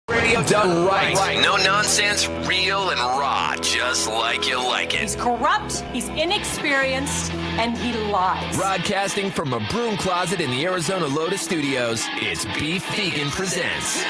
Radio done right. No nonsense, real and raw, just like you like it. He's corrupt, he's inexperienced, and he lies. Broadcasting from a broom closet in the Arizona Lotus Studios, it's Beef Vegan Presents.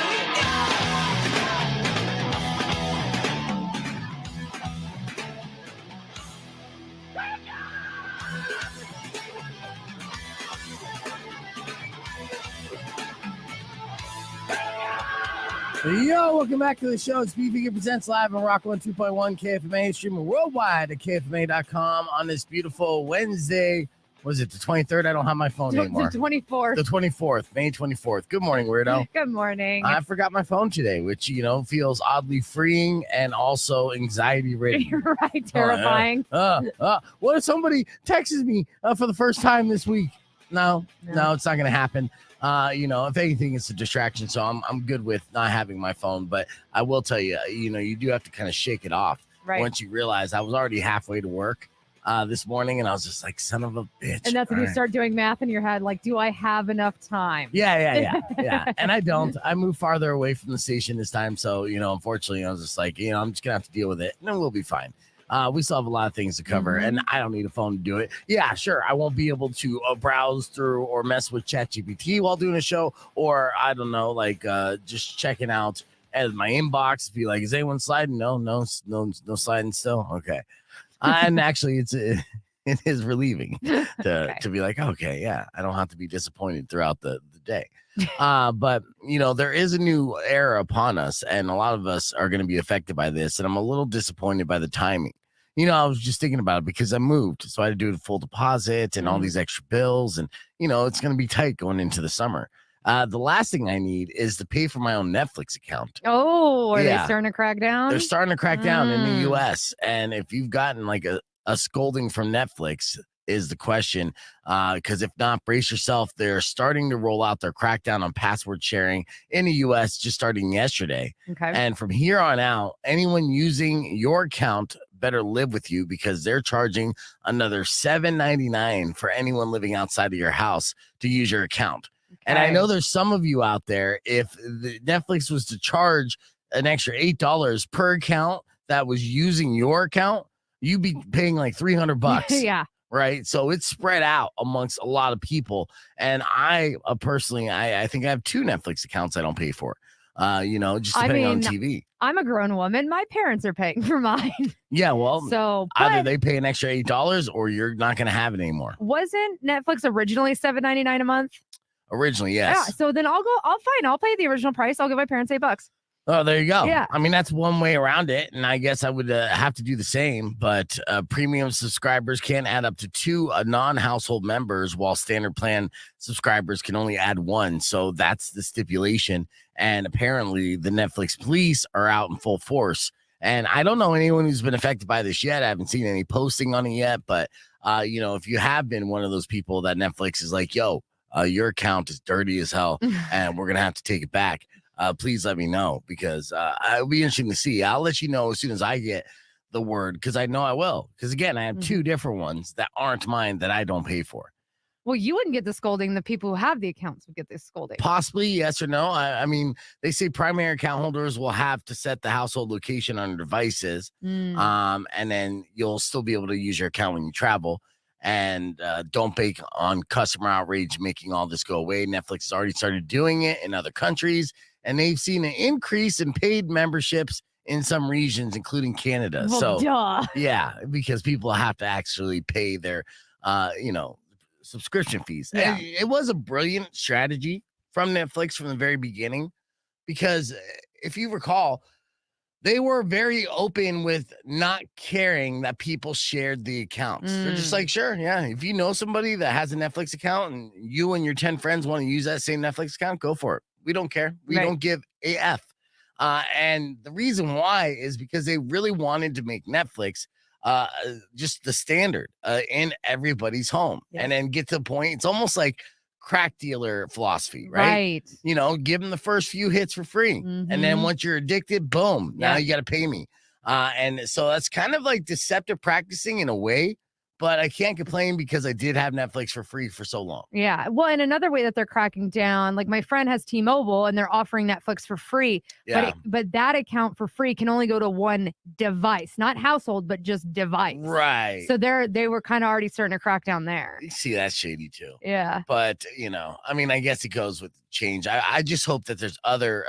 Yo, welcome back to the show. It's Beef Vegan Presents live on Rock 102.1 KFMA, streaming worldwide at KFMA.com on this beautiful Wednesday. Was it the 23rd? I don't have my phone anymore. The 24th. The 24th, May 24th. Good morning, weirdo. Good morning. I forgot my phone today, which, feels oddly freeing and also anxiety-ridden. You're right, terrifying. What if somebody texts me for the first time this week? No, it's not going to happen. If anything, it's a distraction, so I'm good with not having my phone. But I will tell you, you do have to kind of shake it off. Right. Once you realize I was already halfway to work this morning, and I was just like, son of a bitch. And that's when you start doing math in your head, like, do I have enough time? Yeah. And I don't. I moved farther away from the station this time, so, unfortunately, I was just like, I'm just going to have to deal with it, and then we'll be fine. We still have a lot of things to cover, and I don't need a phone to do it. Yeah, sure. I won't be able to browse through or mess with ChatGPT while doing a show, or I don't know, just checking out at my inbox. Be like, is anyone sliding? No sliding still. Okay. And actually, it is relieving to be like, okay, yeah, I don't have to be disappointed throughout the day. But there is a new era upon us, and a lot of us are going to be affected by this, and I'm a little disappointed by the timing. I was just thinking about it because I moved, so I had to do a full deposit and all these extra bills, and it's going to be tight going into the summer. The last thing I need is to pay for my own Netflix account. Oh, are they starting to crack down? They're starting to crack down in the U.S. And if you've gotten like a scolding from Netflix is the question, because if not, brace yourself. They're starting to roll out their crackdown on password sharing in the U.S. just starting yesterday. Okay. And from here on out, anyone using your account better live with you, because they're charging another $7.99 for anyone living outside of your house to use your account. Okay. And I know there's some of you out there, if Netflix was to charge an extra $8 per account that was using your account, you'd be paying like $300. Yeah. Right. So it's spread out amongst a lot of people. And I personally, I think I have 2 Netflix accounts I don't pay for, just depending on TV. I'm a grown woman. My parents are paying for mine. Yeah. Well, so either they pay an extra $8 or you're not going to have it anymore. Wasn't Netflix originally $7.99 a month? Originally, yes. Yeah. So then I'll pay the original price. I'll give my parents $8. Oh, there you go. Yeah. I mean, that's one way around it. And I guess I would have to do the same. But premium subscribers can add up to 2 non-household members, while standard plan subscribers can only add 1. So that's the stipulation. And apparently the Netflix police are out in full force. And I don't know anyone who's been affected by this yet. I haven't seen any posting on it yet. But, if you have been one of those people that Netflix is like, yo, your account is dirty as hell and we're going to have to take it back. Please let me know, because it'll be interesting to see. I'll let you know as soon as I get the word, because I know I will. Because, again, I have 2 different ones that aren't mine that I don't pay for. Well, you wouldn't get the scolding. The people who have the accounts would get the scolding. Possibly, yes or no. I mean, they say primary account holders will have to set the household location on devices, and then you'll still be able to use your account when you travel. And don't bake on customer outrage making all this go away. Netflix has already started doing it in other countries, and they've seen an increase in paid memberships in some regions, including Canada. Well, duh. Yeah, because people have to actually pay their, subscription fees. Yeah. And it was a brilliant strategy from Netflix from the very beginning, because if you recall, they were very open with not caring that people shared the accounts. They're just like, sure, yeah. If you know somebody that has a Netflix account and you and your 10 friends want to use that same Netflix account, go for it. We don't care. We don't give a F. And the reason why is because they really wanted to make Netflix just the standard in everybody's home. Yes. And then get to the point, it's almost like crack dealer philosophy, right? Give them the first few hits for free. And then once you're addicted, boom, now you got to pay me. And so that's kind of like deceptive practicing in a way, but I can't complain because I did have Netflix for free for so long. Yeah. Well, and another way that they're cracking down, like my friend has T-Mobile and they're offering Netflix for free, Yeah. but that account for free can only go to one device, not household, but just device. Right. So they were kind of already starting to crack down there. You see, that's shady too. Yeah. But, I mean, I guess it goes with change. I just hope that there's other,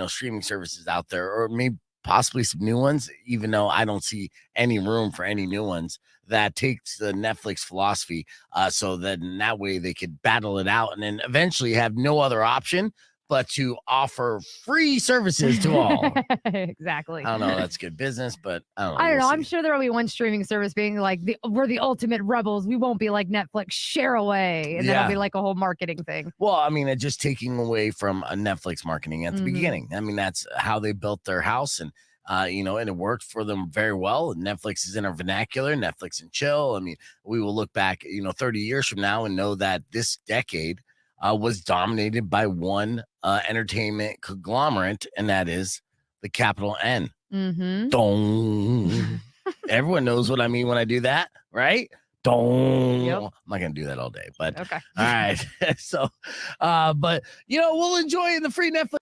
streaming services out there, or maybe possibly some new ones, even though I don't see any room for any new ones that takes the Netflix philosophy. So that in that way they could battle it out and then eventually have no other option but to offer free services to all. Exactly. I don't know. That's good business, but I don't know. I don't know. We'll I'm see. sure there will be one streaming service being like, we're the ultimate rebels. We won't be like Netflix, share away. And then Yeah. it'll be like a whole marketing thing. Well, I mean, it's just taking away from a Netflix marketing at the beginning. I mean, that's how they built their house, and and it worked for them very well. Netflix is in our vernacular, Netflix and chill. I mean, we will look back, 30 years from now and know that this decade was dominated by one entertainment conglomerate, and that is the capital N. Mm-hmm. Dong. Everyone knows what I mean when I do that, right? Dong. Yep. I'm not gonna do that all day, but Okay. all right. So, but we'll enjoy the free Netflix.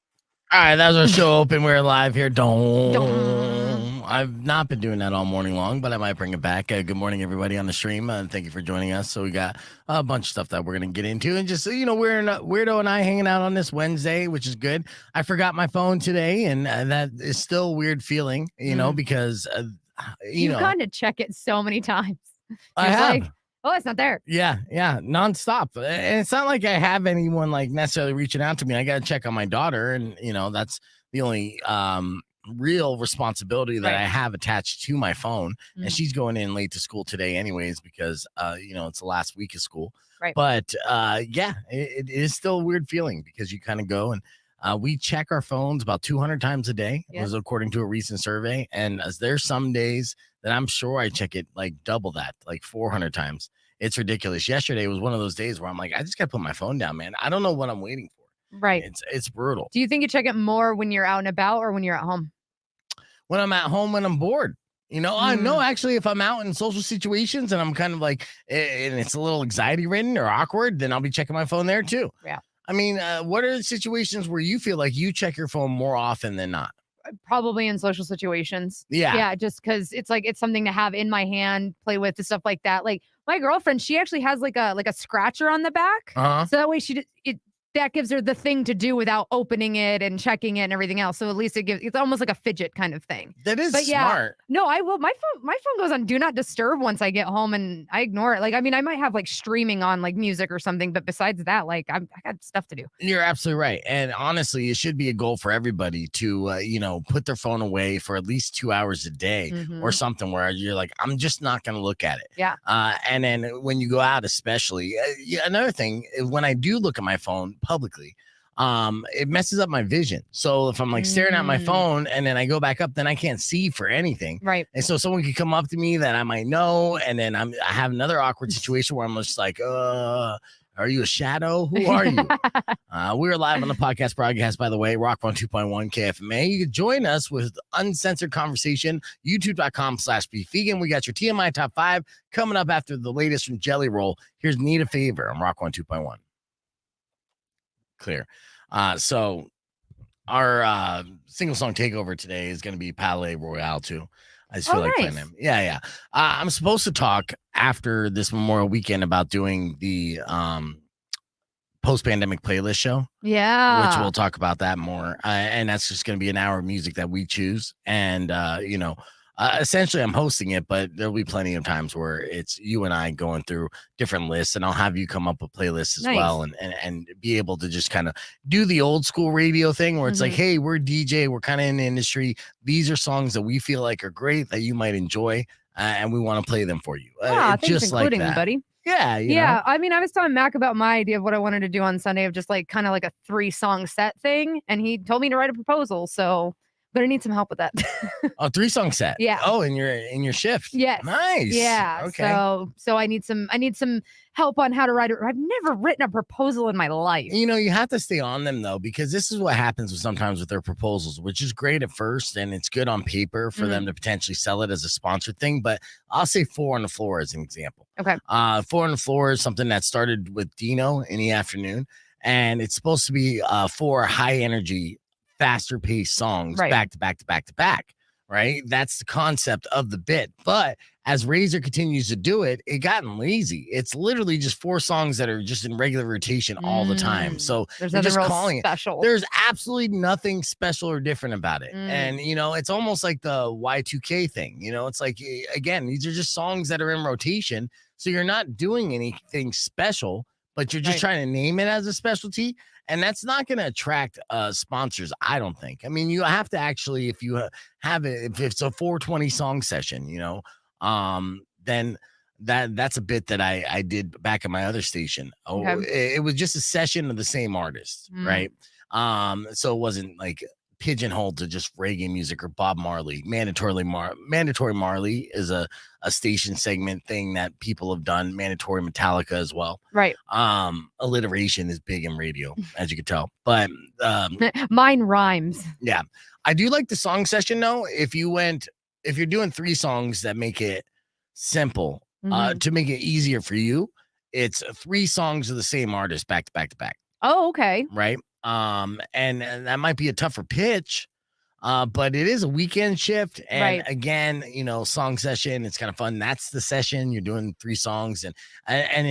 All right, that was our show open. We're live here. Dong. I've not been doing that all morning long, but I might bring it back. Good morning, everybody on the stream. Thank you for joining us. So we got a bunch of stuff that we're going to get into. And just, Weirdo and I hanging out on this Wednesday, which is good. I forgot my phone today, and that is still a weird feeling, because, You've gone to check it so many times. I It's have. like, oh, it's not there. Yeah, nonstop. And it's not like I have anyone like necessarily reaching out to me. I got to check on my daughter, and that's the only real responsibility that Right. I have attached to my phone. And Mhm. she's going in late to school today, anyways, because it's the last week of school. Right. But it is still a weird feeling because you kind of go and we check our phones about 200 times a day. Yeah. It was according to a recent survey, and there's some days that I'm sure I check it like double that, like 400 times. It's ridiculous. Yesterday was one of those days where I'm like, I just got to put my phone down, man. I don't know what I'm waiting for. Right. It's brutal. Do you think you check it more when you're out and about or when you're at home? When I'm at home, when I'm bored, I know actually if I'm out in social situations and I'm kind of like, and it's a little anxiety ridden or awkward, then I'll be checking my phone there too. Yeah. I mean, what are the situations where you feel like you check your phone more often than not? Probably in social situations. Yeah. Yeah, just because it's like it's something to have in my hand, play with, and stuff like that. Like my girlfriend, she actually has like a scratcher on the back, Uh-huh. so that way that gives her the thing to do without opening it and checking it and everything else. So at least it's almost like a fidget kind of thing. That is But yeah, smart. No, I will. My phone goes on do not disturb once I get home, and I ignore it. Like, I mean, I might have like streaming on like music or something, but besides that, like I got stuff to do. You're absolutely right. And honestly, it should be a goal for everybody to, put their phone away for at least 2 hours a day or something where you're like, I'm just not going to look at it. Yeah. And then when you go out, especially, another thing, when I do look at my phone publicly, it messes up my vision. So if I'm like staring at my phone and then I go back up, then I can't see for anything. Right. And so someone could come up to me that I might know, and then I have another awkward situation where I'm just like, are you a shadow? Who are you? We're live on the podcast broadcast, by the way, Rock 102.1 KFMA. You can join us with uncensored conversation, youtube.com/beefvegan. We got your TMI top 5 coming up after the latest from Jelly Roll. Here's Need a Favor on Rock 102.1. Clear. So our single song takeover today is going to be Palais Royale too. I just feel like playing them. Yeah. I'm supposed to talk after this Memorial Weekend about doing the post-pandemic playlist show. Yeah. Which we'll talk about that more. And that's just going to be an hour of music that we choose. And, essentially I'm hosting it, but there'll be plenty of times where it's you and I going through different lists, and I'll have you come up with playlists as well and be able to just kind of do the old school radio thing where it's like, hey, we're DJ, we're kind of in the industry. These are songs that we feel like are great that you might enjoy, and we want to play them for you. Thanks just for including like me, that. buddy. Yeah. Yeah. I mean, I was telling Mac about my idea of what I wanted to do on Sunday of just like kind of like a 3-song set thing. And he told me to write a proposal. So, But I need some help with that. Oh, 3-song set. Yeah. Oh, in your shift. Yes. Nice. Yeah. Okay. So I need some help on how to write it. I've never written a proposal in my life. You have to stay on them though, because this is what happens sometimes with their proposals, which is great at first and it's good on paper for them to potentially sell it as a sponsored thing. But I'll say 4 on the Floor as an example. Okay. 4 on the Floor is something that started with Dino in the afternoon, and it's supposed to be 4 high energy, faster paced songs back to back to back to back. Right. That's the concept of the bit. But as Razor continues to do it, it gotten lazy. It's literally just 4 songs that are just in regular rotation all the time. So there's they're just nothing real calling special. There's absolutely nothing special or different about it. And, it's almost like the Y2K thing. It's like, again, these are just songs that are in rotation. So you're not doing anything special, but you're just trying to name it as a specialty. And that's not going to attract sponsors, I don't think. I mean, you have to actually, if you have it, if it's a 420 song session, then that's a bit that I did back at my other station. Oh, it was just a session of the same artist, right? So it wasn't like pigeonholed to just reggae music or Bob Marley. Mandatory Marley is a station segment thing that people have done. Mandatory Metallica as well. Right. Alliteration is big in radio, as you can tell. But mine rhymes. Yeah. I do like the song session though. If you're doing 3 songs that make it simple, to make it easier for you, it's 3 songs of the same artist back to back to back. Oh, okay. Right. And that might be a tougher pitch, but it is a weekend shift. And again, song session, it's kind of fun. That's the session. You're doing 3 songs and then,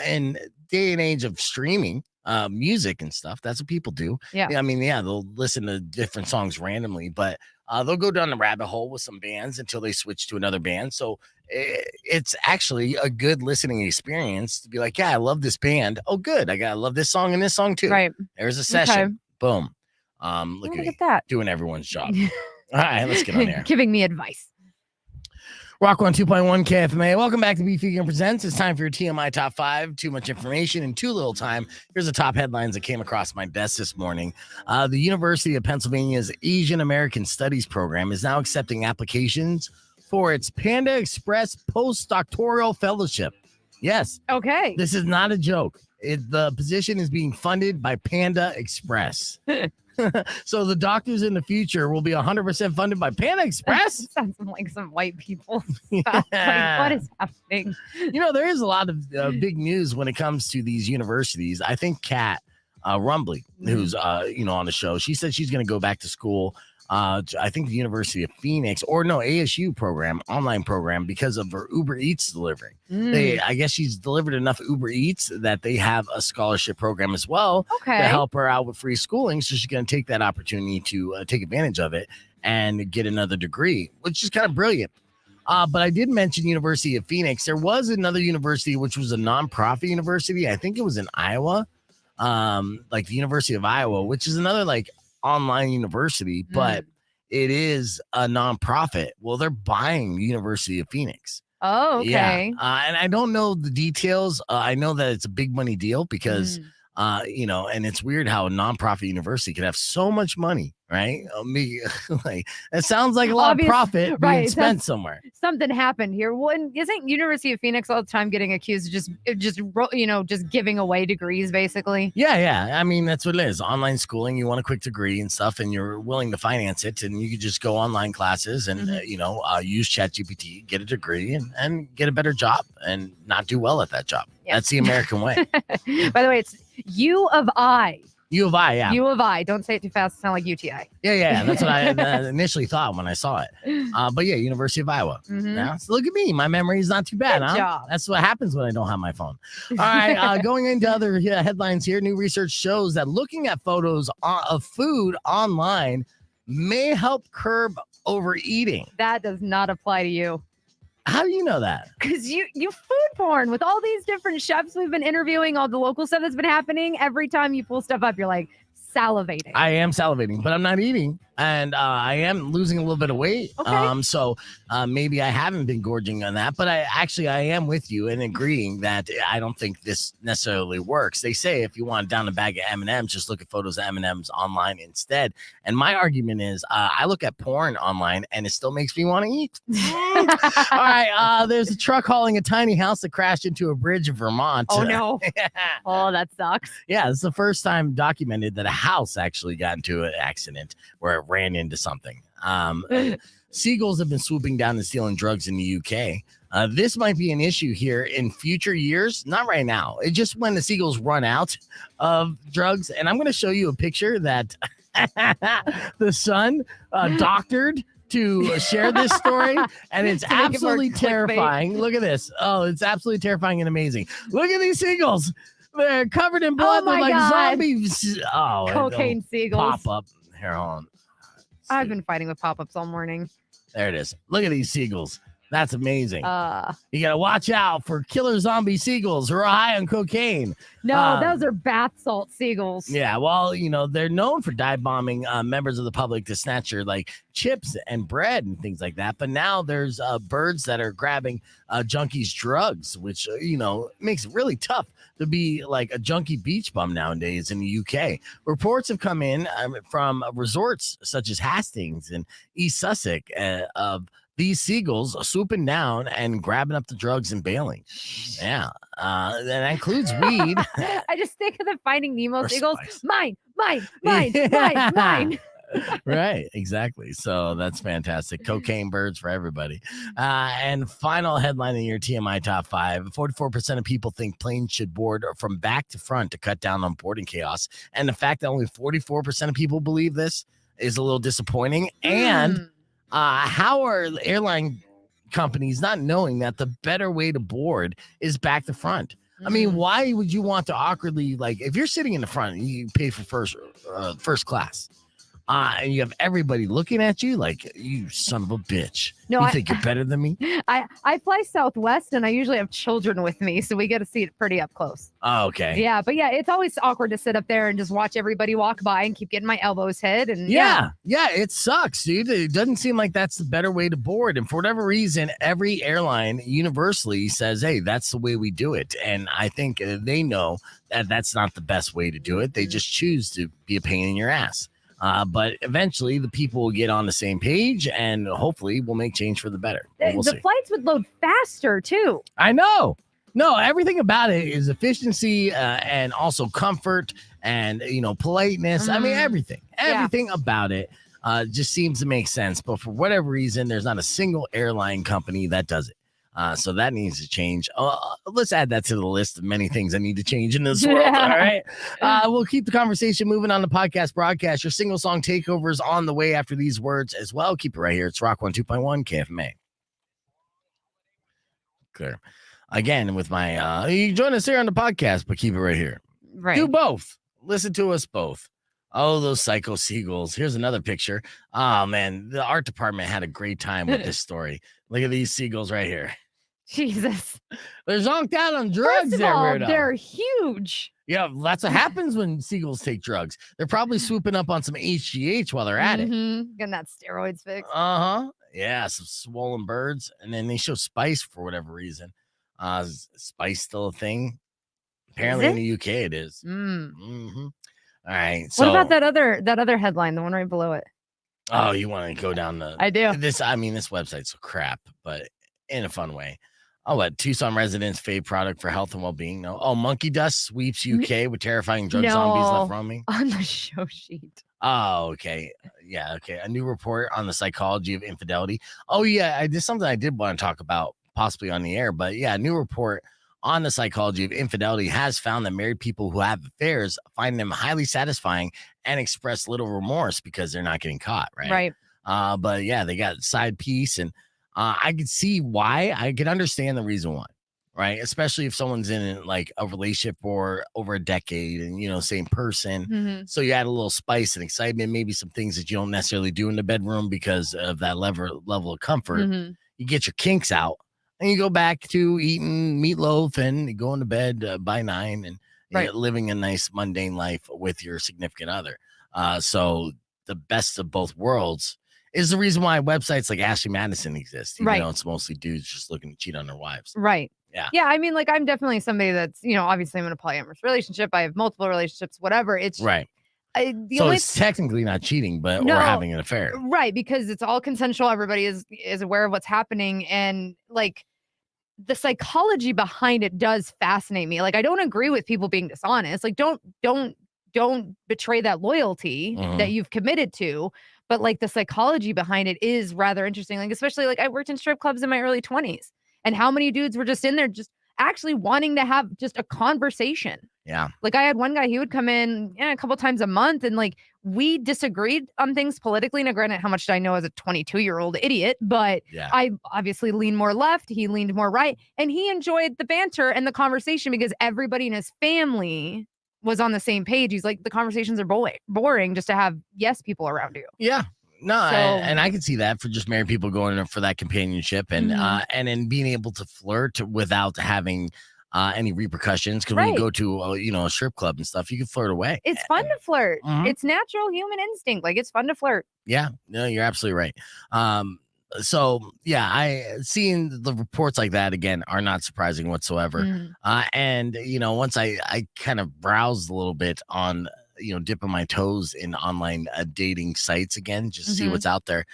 in day and age of streaming music and stuff, that's what people do. Yeah. I mean, they'll listen to different songs randomly, but they'll go down the rabbit hole with some bands until they switch to another band. So it's actually a good listening experience to be like, yeah, I love this band. Oh, good. I love this song and this song too. Right. There's a session. Boom. Look at that. Doing everyone's job. All right, let's get on there. Giving me advice. Rock 102.1 KFMA. Welcome back to Vegan Presents. It's time for your TMI Top 5. Too much information and too little time. Here's the top headlines that came across my desk this morning. The University of Pennsylvania's Asian American Studies program is now accepting applications for its Panda Express postdoctoral fellowship. Yes. Okay. This is not a joke. The position is being funded by Panda Express. So the doctors in the future will be 100% funded by Panda Express. Sounds like some white people. Like, what is happening? There is a lot of big news when it comes to these universities. I think Kat Rumbly, who's on the show, she said she's going to go back to school. I think the University of Phoenix ASU program, online program, because of her Uber Eats delivery. I guess she's delivered enough Uber Eats that they have a scholarship program as well to help her out with free schooling. So she's going to take that opportunity to take advantage of it and get another degree, which is kind of brilliant. But I did mention University of Phoenix. There was another university, which was a nonprofit university. I think it was in Iowa, like the University of Iowa, which is another online university, but it is a nonprofit. Well, they're buying the University of Phoenix. Oh, okay. Yeah. And I don't know the details. I know that it's a big money deal because, and it's weird how a nonprofit university can have so much money, right? It sounds like a lot of profit being spent somewhere. Something happened here. Isn't University of Phoenix all the time getting accused of just giving away degrees, basically? Yeah. I mean, that's what it is. Online schooling, you want a quick degree and stuff, and you're willing to finance it, and you could just go online classes and, use ChatGPT, get a degree and get a better job and not do well at that job. Yeah. That's the American way. By the way, it's U of I. U of I, yeah. U of I. Don't say it too fast. It sounds like UTI. Yeah. That's what I initially thought when I saw it. But yeah, University of Iowa. Now, so look at me. My memory is not too bad, Good job. That's what happens when I don't have my phone. All right, going into other headlines here. New research shows that looking at photos of food online may help curb overeating. That does not apply to you. How do you know that? Because you food porn with all these different chefs we've been interviewing, all the local stuff that's been happening. Every time you pull stuff up, you're like salivating. I am salivating, but I'm not eating. And I am losing a little bit of weight. Okay. So maybe I haven't been gorging on that, but I am with you in agreeing that I don't think this necessarily works. They say if you want down a bag of M&Ms, just look at photos of M&Ms online instead. And my argument is I look at porn online and it still makes me want to eat. All right. There's a truck hauling a tiny house that crashed into a bridge in Vermont. Oh, no. Oh, that sucks. Yeah, it's the first time documented that a house actually got into an accident where it ran into something. Seagulls have been swooping down and stealing drugs in the UK. This might be an issue here in future years. Not right now. It's just when the seagulls run out of drugs. And I'm going to show you a picture that the Sun doctored to share this story, and it's absolutely terrifying. Look at this. Oh, it's absolutely terrifying and amazing. Look at these seagulls. They're covered in blood. They're like zombies. Oh, cocaine seagulls. Pop up. Here, hold on. I've been fighting with pop-ups all morning. There it is. Look at these seagulls. That's amazing. You gotta watch out for killer zombie seagulls who are high on cocaine. No, those are bath salt seagulls. Yeah, well, they're known for dive bombing members of the public to snatch your chips and bread and things like that. But now there's birds that are grabbing junkies' drugs, which makes it really tough to be like a junkie beach bum nowadays in the UK. Reports have come in from resorts such as Hastings and East Sussex of these seagulls swooping down and grabbing up the drugs and bailing. Yeah. And that includes weed. I just think of the Finding Nemo seagulls. Spice. Mine. Yeah. Mine. Right, exactly. So that's fantastic. Cocaine birds for everybody. And final headline in your TMI top 5: 44% of people think planes should board from back to front to cut down on boarding chaos. And the fact that only 44% of people believe this is a little disappointing. And how are airline companies not knowing that the better way to board is back to front? I mean, why would you want to awkwardly, if you're sitting in the front, you pay for first class, and you have everybody looking at you like, you son of a bitch. No, you think you're better than me? I fly Southwest, and I usually have children with me, so we get to see it pretty up close. Oh, okay. Yeah, but yeah, it's always awkward to sit up there and just watch everybody walk by and keep getting my elbows hit. And yeah, it sucks, dude. It doesn't seem like that's the better way to board. And for whatever reason, every airline universally says, hey, that's the way we do it. And I think they know that that's not the best way to do it. They just choose to be a pain in your ass. But eventually the people will get on the same page and hopefully we'll make change for the better. We'll see. Flights would load faster too. I know. No, everything about it is efficiency and also comfort and, politeness. I mean, everything about it just seems to make sense. But for whatever reason, there's not a single airline company that does it. So that needs to change. Let's add that to the list of many things I need to change in this world. All right. We'll keep the conversation moving on the podcast broadcast. Your single song takeover is on the way after these words as well. Keep it right here. It's Rock 102.1 KFMA. Clear. Again, with my, you can join us here on the podcast, but keep it right here. Right. Do both. Listen to us both. Oh, those psycho seagulls. Here's another picture. Oh, man. The art department had a great time with this story. Look at these seagulls right here. Jesus. They're zonked out on drugs. First of all, they're huge. Yeah, that's what happens when seagulls take drugs. They're probably swooping up on some HGH while they're at it. Getting that steroids fix. Yeah, some swollen birds. And then they show Spice for whatever reason. Spice still a thing? Apparently in the UK it is. All right. So what about that other headline, the one right below it? Oh, you want to go down the I do. This website's so crap, but in a fun way. Oh, what? Tucson residents' fave product for health and well-being? No. Oh, monkey dust sweeps UK with terrifying drug zombies left roaming. On the show sheet. Oh, okay. Yeah, okay. A new report on the psychology of infidelity. Oh, yeah. This is something I did want to talk about possibly on the air, but yeah, a new report on the psychology of infidelity has found that married people who have affairs find them highly satisfying and express little remorse because they're not getting caught, right? Right. But yeah, they got side piece, and I could see why. I could understand the reason why, right? Especially if someone's in like a relationship for over a decade and, same person. So you add a little spice and excitement, maybe some things that you don't necessarily do in the bedroom because of that level of comfort. You get your kinks out and you go back to eating meatloaf and going to bed by 9 and living a nice mundane life with your significant other. So the best of both worlds is the reason why websites like Ashley Madison exist. Even Right. though it's mostly dudes just looking to cheat on their wives. Right. Yeah. Yeah. I mean, like, I'm definitely somebody that's, obviously I'm in a polyamorous relationship. I have multiple relationships, whatever. It's Right. the So only it's technically not cheating, but No. we're having an affair. right, because it's all consensual. Everybody is aware of what's happening, and like the psychology behind it does fascinate me. Like, I don't agree with people being dishonest. Like, don't betray that loyalty that you've committed to. But like the psychology behind it is rather interesting. Like, especially like I worked in strip clubs in my early 20s, and how many dudes were just in there just actually wanting to have just a conversation. Yeah. Like, I had one guy, he would come in a couple times a month, and like we disagreed on things politically. Now, granted, how much did I know as a 22-year-old idiot? But Yeah. I obviously leaned more left. He leaned more right, and he enjoyed the banter and the conversation because everybody in his family was on the same page. He's like, the conversations are boring just to have yes people around you. Yeah. No, So- and I can see that for just married people going in for that companionship and and then being able to flirt without having any repercussions. Because when you Right. go to a strip club and stuff, you can flirt away. It's fun to flirt. Mhm. It's natural human instinct. Like, it's fun to flirt. Yeah, no, you're absolutely right. So yeah, seeing the reports like that again are not surprising whatsoever. Mhm. And once I kind of browsed a little bit on dipping my toes in online dating sites again, just to see Mhm. what's out there.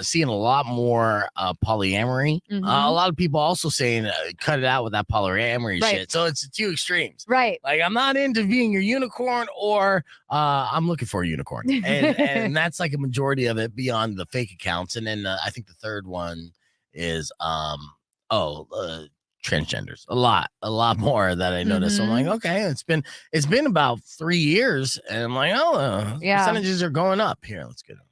Seeing a lot more polyamory. A Mhm. lot of people also saying cut it out with that polyamory Right. shit. So it's two extremes. Right. Like, I'm not into being your unicorn, or I'm looking for a unicorn, and that's like a majority of it beyond the fake accounts. And then I think the third one is transgenders. A lot more that I noticed. So I'm like, okay, it's been about 3 years, and I'm like, Yeah. percentages are going up here. Let's get it.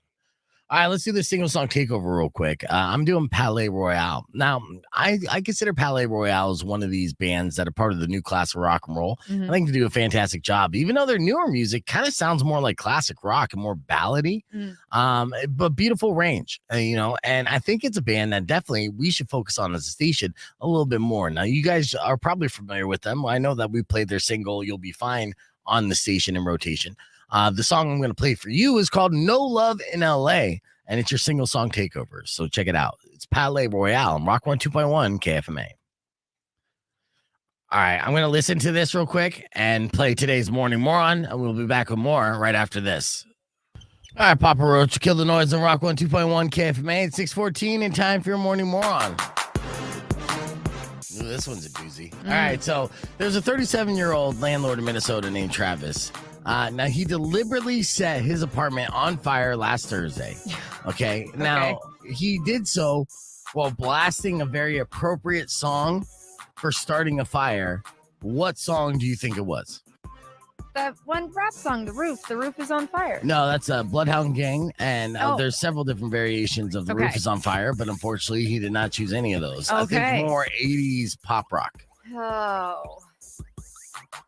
All right, let's do the single song takeover real quick. I'm doing Palais Royale. Now, I consider Palais Royale as one of these bands that are part of the new class of rock and roll. Mhm. I think they do a fantastic job. Even though their newer music kind of sounds more like classic rock and more ballady, but beautiful range, and I think it's a band that definitely we should focus on as a station a little bit more. Now, you guys are probably familiar with them. I know that we played their single, You'll Be Fine, on the station in rotation. The song I'm going to play for you is called No Love in LA, and it's your single song takeover. So check it out. It's Palais Royale on Rock 102.1 KFMA. All right, I'm going to listen to this real quick and play today's Morning Moron, and we'll be back with more right after this. All right, Papa Roach, kill the noise on Rock 102.1 KFMA. It's 6:14 and time for your Morning Moron. Ooh, this one's a doozy. All right, so there's a 37-year-old landlord in Minnesota named Travis. Now, he deliberately set his apartment on fire last Thursday. Okay. Now, he did so while blasting a very appropriate song for starting a fire. What song do you think it was? That one rap song, The Roof. The Roof is on fire. No, that's a Bloodhound Gang, and Oh. there's several different variations of The Roof Okay. is on fire, but unfortunately, he did not choose any of those. I Okay. think more 80s pop rock. Oh.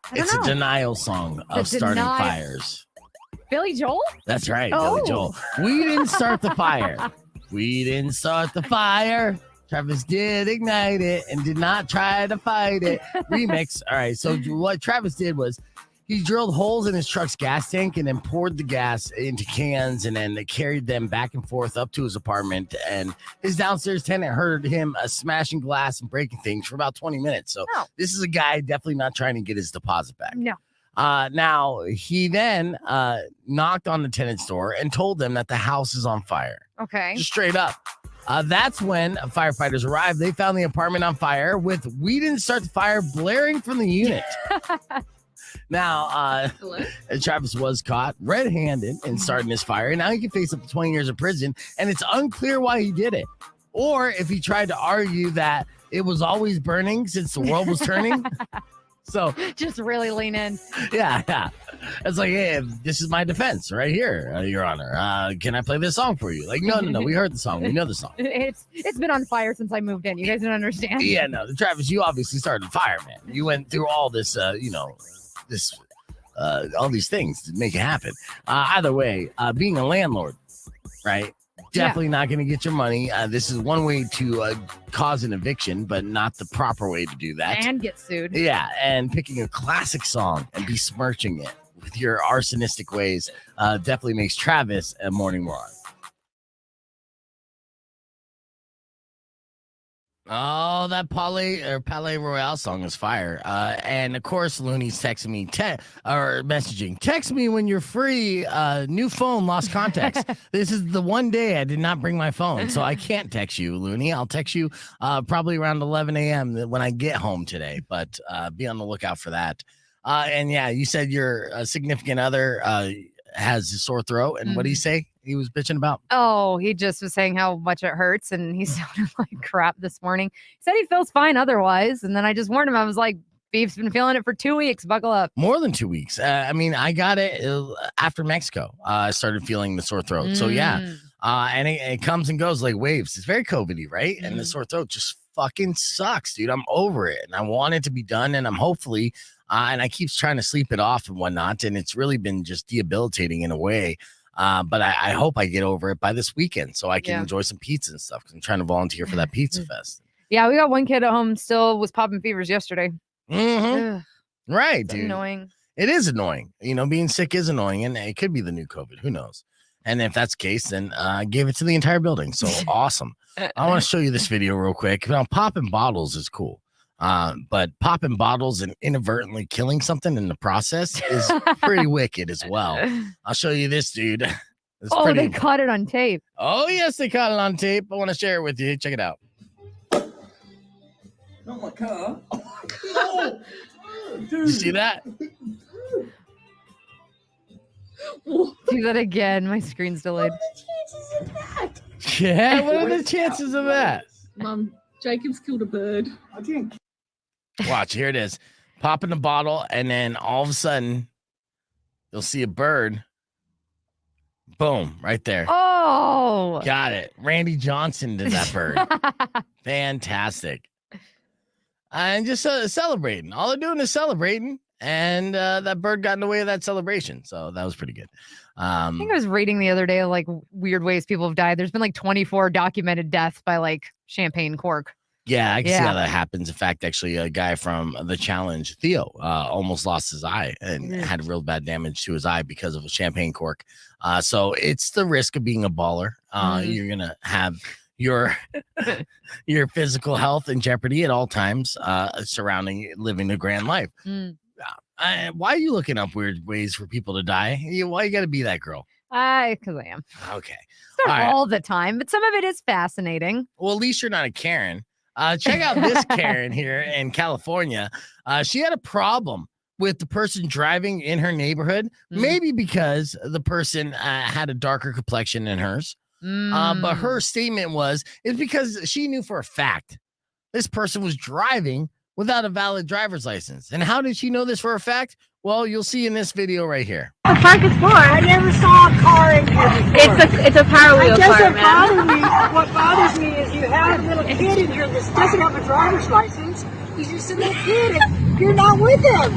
I It's don't a know. denial song of The starting denial. fires. Billy Joel? That's right, Oh. Billy Joel. We didn't start the fire. We didn't start the fire. Travis did ignite it and did not try to fight it. Remix. All right. So what Travis did was he drilled holes in his truck's gas tank and then poured the gas into cans and then carried them back and forth up to his apartment. And his downstairs tenant heard him smashing glass and breaking things for about 20 minutes. So Oh. this is a guy definitely not trying to get his deposit back. No. Now, he then knocked on the tenant's door and told them that the house is on fire. Okay. Just straight up. That's when firefighters arrived. They found the apartment on fire with "We Didn't Start the Fire" blaring from the unit. Now, Travis was caught red-handed in starting this fire. Now he can face up to 20 years of prison, and it's unclear why he did it. Or if he tried to argue that it was always burning since the world was turning. So, Just really lean in. yeah. It's like, hey, this is my defense right here, Your Honor. Can I play this song for you? Like, no. We heard the song. We know the song. It's been on fire since I moved in. You guys don't understand. Yeah, no, Travis, you obviously started the fire, man. You went through all this, all these things to make it happen. Either way, being a landlord, right? Definitely not going to get your money. This is one way to cause an eviction, but not the proper way to do that. And get sued. Yeah, and picking a classic song and besmirching it with your arsonistic ways definitely makes Travis a morning moron. Oh, that Palais Royale song is fire. And of course, Looney's texting me or messaging. Text me when you're free. New phone, lost contacts. This is the one day I did not bring my phone, so I can't text you, Looney. I'll text you probably around 11 a.m. when I get home today, but be on the lookout for that. And yeah, you said your significant other has a sore throat, and what did he say he was bitching about? Oh, he just was saying how much it hurts, and he sounded like crap this morning. He said he feels fine otherwise, and then I just warned him. I was like, Beef's been feeling it for 2 weeks. Buckle up. More than 2 weeks. I mean, I got it after Mexico. I started feeling the sore throat. So yeah, and it comes and goes like waves. It's very COVID-y, right? And the sore throat just fucking sucks, dude. I'm over it, and I want it to be done, and I'm hopefully and I keep trying to sleep it off and whatnot, and it's really been just debilitating in a way. But I hope I get over it by this weekend so I can enjoy some pizza and stuff, because I'm trying to volunteer for that pizza fest. Yeah, we got one kid at home still was popping fevers yesterday. Right, it's dude. Annoying. It is annoying. You know, being sick is annoying, and it could be the new COVID. Who knows? And if that's the case, then give it to the entire building. So awesome. I want to show you this video real quick. Now, popping bottles is cool. But popping bottles and inadvertently killing something in the process is pretty wicked as well. I'll show you this, dude. They caught it on tape. Oh, yes, they caught it on tape. I want to share it with you. Check it out. Not my car. You see that? Do that again. My screen's delayed. Yeah, what are the chances of that? Mum, Jacob's killed a bird. I didn't. Watch, here it is. Pop in the bottle, and then all of a sudden, you'll see a bird. Boom, right there. Oh, got it. Randy Johnson did that bird. Fantastic. And just celebrating. All they're doing is celebrating, and that bird got in the way of that celebration. So that was pretty good. I think I was reading the other day like weird ways people have died. There's been like 24 documented deaths by like champagne cork. Yeah, I can see how that happens. In fact, actually, a guy from The Challenge, Theo, almost lost his eye and had real bad damage to his eye because of a champagne cork. So it's the risk of being a baller. You're going to have your physical health in jeopardy at all times surrounding living a grand life. Why are you looking up weird ways for people to die? Why you got to be that girl? Because I am. Okay. It's not all the time, but some of it is fascinating. Well, at least you're not a Karen. Check out this Karen here in California. She had a problem with the person driving in her neighborhood, maybe because the person had a darker complexion than hers. But her statement is because she knew for a fact this person was driving without a valid driver's license. And how did she know this for a fact? Well, you'll see in this video right here. The park is for. I never saw a car in here before. It's a power wheel car, man. What bothers me is you have a little kid in here that doesn't have a driver's license. He's just a little kid and you're not with him.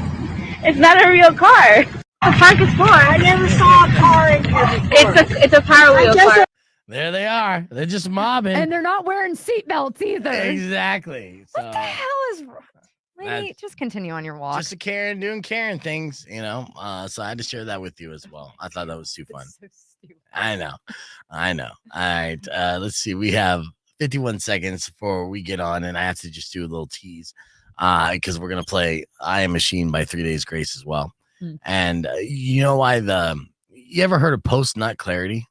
It's not a real car. The park is for. I never saw a car in here before. It's a power wheel car. There they are. They're just mobbing. And they're not wearing seatbelts either. Exactly. So, what the hell is wrong? Lady, just continue on your walk. Just a Karen doing Karen things, you know. So I had to share that with you as well. I thought that was too fun. So stupid. I know. All right. Let's see. We have 51 seconds before we get on, and I have to just do a little tease because we're gonna play I Am Machine by 3 Days Grace as well. And you know why you ever heard of post nut clarity?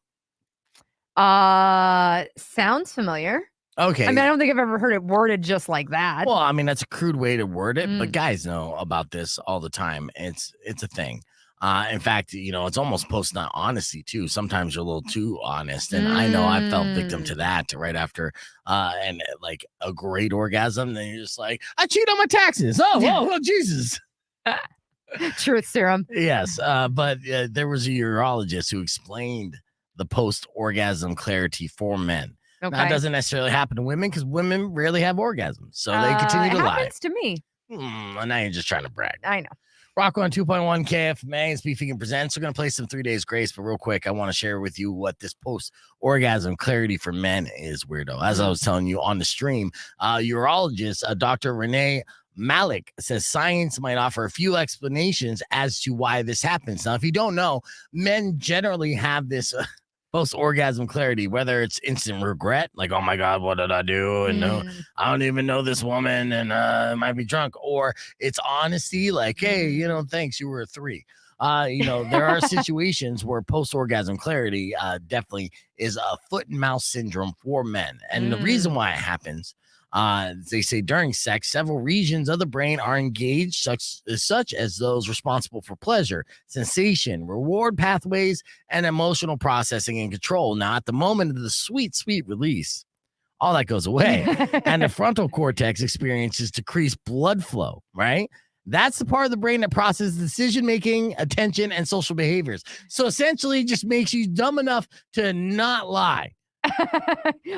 Sounds familiar. Okay. I mean, I don't think I've ever heard it worded just like that. Well, I mean, that's a crude way to word it, but guys know about this all the time. It's a thing. In fact, you know, it's almost post-nut honesty too. Sometimes you're a little too honest, and I know I fell victim to that right after and like a great orgasm. Then you're just like, I cheat on my taxes. Oh, Jesus. Truth serum. Yes, but there was a urologist who explained the post-orgasm clarity for men. Okay. Now, it doesn't necessarily happen to women because women rarely have orgasms, so they continue to lie. It happens to me. And now you're just trying to brag. I know. Rock on 2.1 KFMA, it's Beef Vegan Presents. We're going to play some 3 Days Grace, but real quick, I want to share with you what this post-orgasm clarity for men is, weirdo. As I was telling you on the stream, urologist, Dr. Renee Malik says science might offer a few explanations as to why this happens. Now, if you don't know, men generally have this post-orgasm clarity, whether it's instant regret, like, oh my God, what did I do? And no, I don't even know this woman and I might be drunk. Or it's honesty, like, hey, thanks, you were a 3. There are situations where post-orgasm clarity definitely is a foot and mouth syndrome for men. And the reason why it happens, they say during sex, several regions of the brain are engaged, such as those responsible for pleasure, sensation, reward pathways, and emotional processing and control. Now, at the moment of the sweet, sweet release, all that goes away. And the frontal cortex experiences decreased blood flow, right? That's the part of the brain that processes decision-making, attention, and social behaviors. So essentially, it just makes you dumb enough to not lie.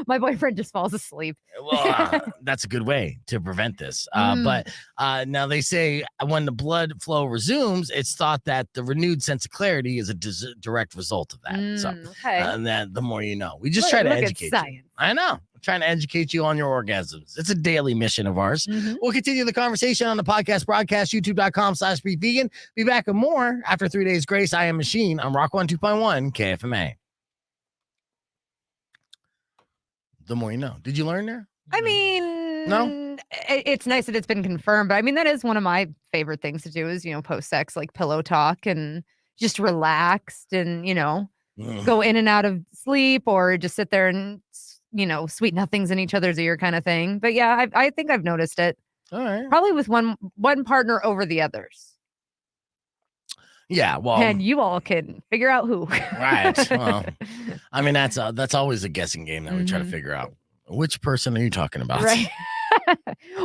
My boyfriend just falls asleep. Well, that's a good way to prevent this. But now they say when the blood flow resumes, it's thought that the renewed sense of clarity is a direct result of that. So, and then the more you know, we just try to educate you. I know. I'm trying to educate you on your orgasms. It's a daily mission of ours. We'll continue the conversation on the podcast broadcast, youtube.com/bevegan. Be back with more after 3 days grace. I am Machine. I'm Rock 102.1 KFMA. The more you know. Did you learn there? I mean, no, it's nice that it's been confirmed, but I mean, that is one of my favorite things to do is, post-sex, like pillow talk and just relaxed and, go in and out of sleep or just sit there and, sweet nothings in each other's ear kind of thing. But yeah, I think I've noticed it. All right. Probably with one partner over the others. Yeah, well, and you all can figure out who. Right. Well, I mean, that's always a guessing game that we try to figure out. Which person are you talking about? Right.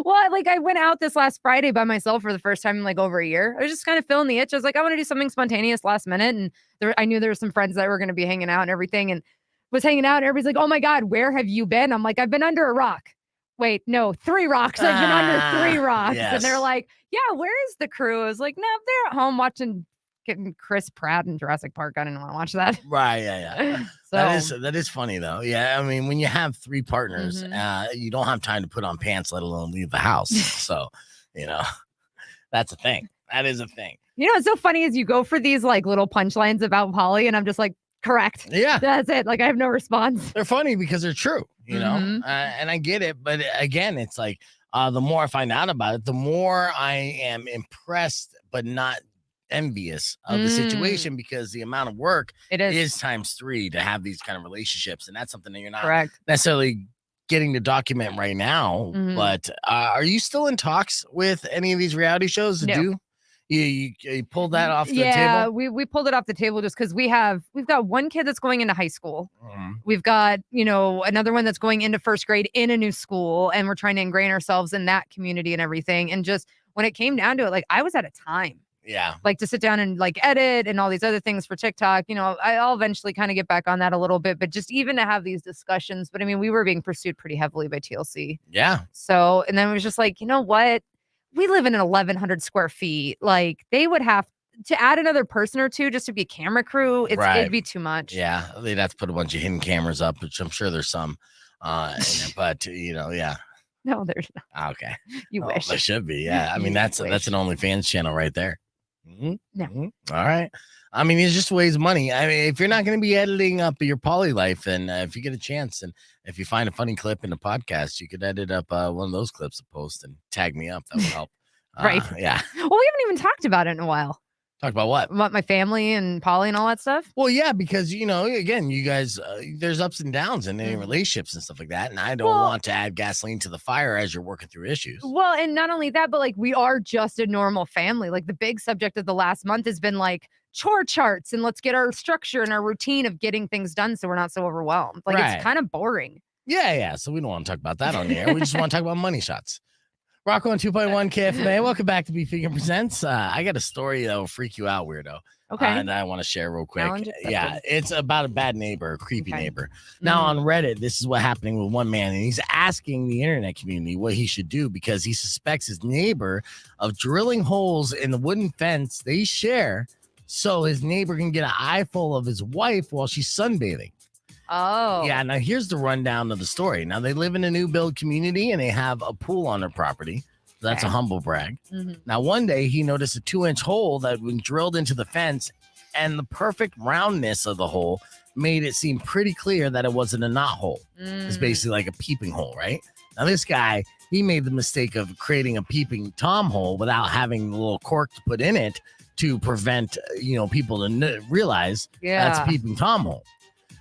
Well, like I went out this last Friday by myself for the first time in like over a year. I was just kind of feeling the itch. I was like, I want to do something spontaneous last minute. And I knew there were some friends that were going to be hanging out and everything, and was hanging out. And everybody's like, oh my God, where have you been? I'm like, I've been under a rock. Wait, no, 3 rocks. I've been under 3 rocks. Yes. And they're like, yeah, where is the crew? I was like, no, they're at home watching getting Chris Pratt in Jurassic Park. I didn't want to watch that. Right. Yeah. So, that is funny though. Yeah. I mean, when you have 3 partners, you don't have time to put on pants, let alone leave the house. So, that's a thing. That is a thing. What's so funny is you go for these like little punchlines about Polly, and I'm just like, correct. Yeah. That's it. Like I have no response. They're funny because they're true, and I get it. But again, it's like the more I find out about it, the more I am impressed, but not envious of the situation, because the amount of work is times 3 to have these kind of relationships, and that's something that you're not necessarily getting to document right now. But are you still in talks with any of these reality shows to do? You pulled that off the table? Yeah, we pulled it off the table just because we've got one kid that's going into high school. We've got, another one that's going into 1st grade in a new school, and we're trying to ingrain ourselves in that community and everything. And just when it came down to it, like I was out of time. Yeah. Like to sit down and like edit and all these other things for TikTok. I'll eventually kind of get back on that a little bit, but just even to have these discussions. But I mean, we were being pursued pretty heavily by TLC. Yeah. So, and then it was just like, you know what? We live in an 1,100 square feet. Like they would have to add another person or 2 just to be a camera crew. It'd be too much. Yeah. They'd have to put a bunch of hidden cameras up, which I'm sure there's some. But, yeah. No, there's not. Okay. You wish. There should be. Yeah. I mean, that's an OnlyFans channel right there. Yeah. All right. I mean, it's just ways money. I mean, if you're not going to be editing up your poly life, and if you get a chance, and if you find a funny clip in the podcast, you could edit up one of those clips to post and tag me up. That would help. Right. Yeah. Well, we haven't even talked about it in a while. Talk about what? About my family and Polly and all that stuff? Well, yeah, because, again, you guys, there's ups and downs in any relationships and stuff like that. And I don't want to add gasoline to the fire as you're working through issues. Well, and not only that, but like we are just a normal family. Like the big subject of the last month has been like chore charts, and let's get our structure and our routine of getting things done so we're not so overwhelmed. Like it's kind of boring. Yeah. So we don't want to talk about that on the air. We just want to talk about money shots. Rock on 2.1 KFMA. Welcome back to Be Vegan Presents. I got a story that will freak you out, weirdo. Okay. And I want to share real quick. Yeah, it's about a bad neighbor, a creepy neighbor. Now on Reddit, this is what happening with one man, and he's asking the internet community what he should do because he suspects his neighbor of drilling holes in the wooden fence they share so his neighbor can get an eyeful of his wife while she's sunbathing. Oh. Yeah, now here's the rundown of the story. Now they live in a new build community and they have a pool on their property. That's a humble brag. Mhm. Now, one day he noticed a 2-inch hole that had been drilled into the fence, and the perfect roundness of the hole made it seem pretty clear that it wasn't a knot hole. It's basically like a peeping hole, right? Now, this guy, he made the mistake of creating a peeping Tom hole without having the little cork to put in it to prevent, people to realize that's a peeping Tom hole.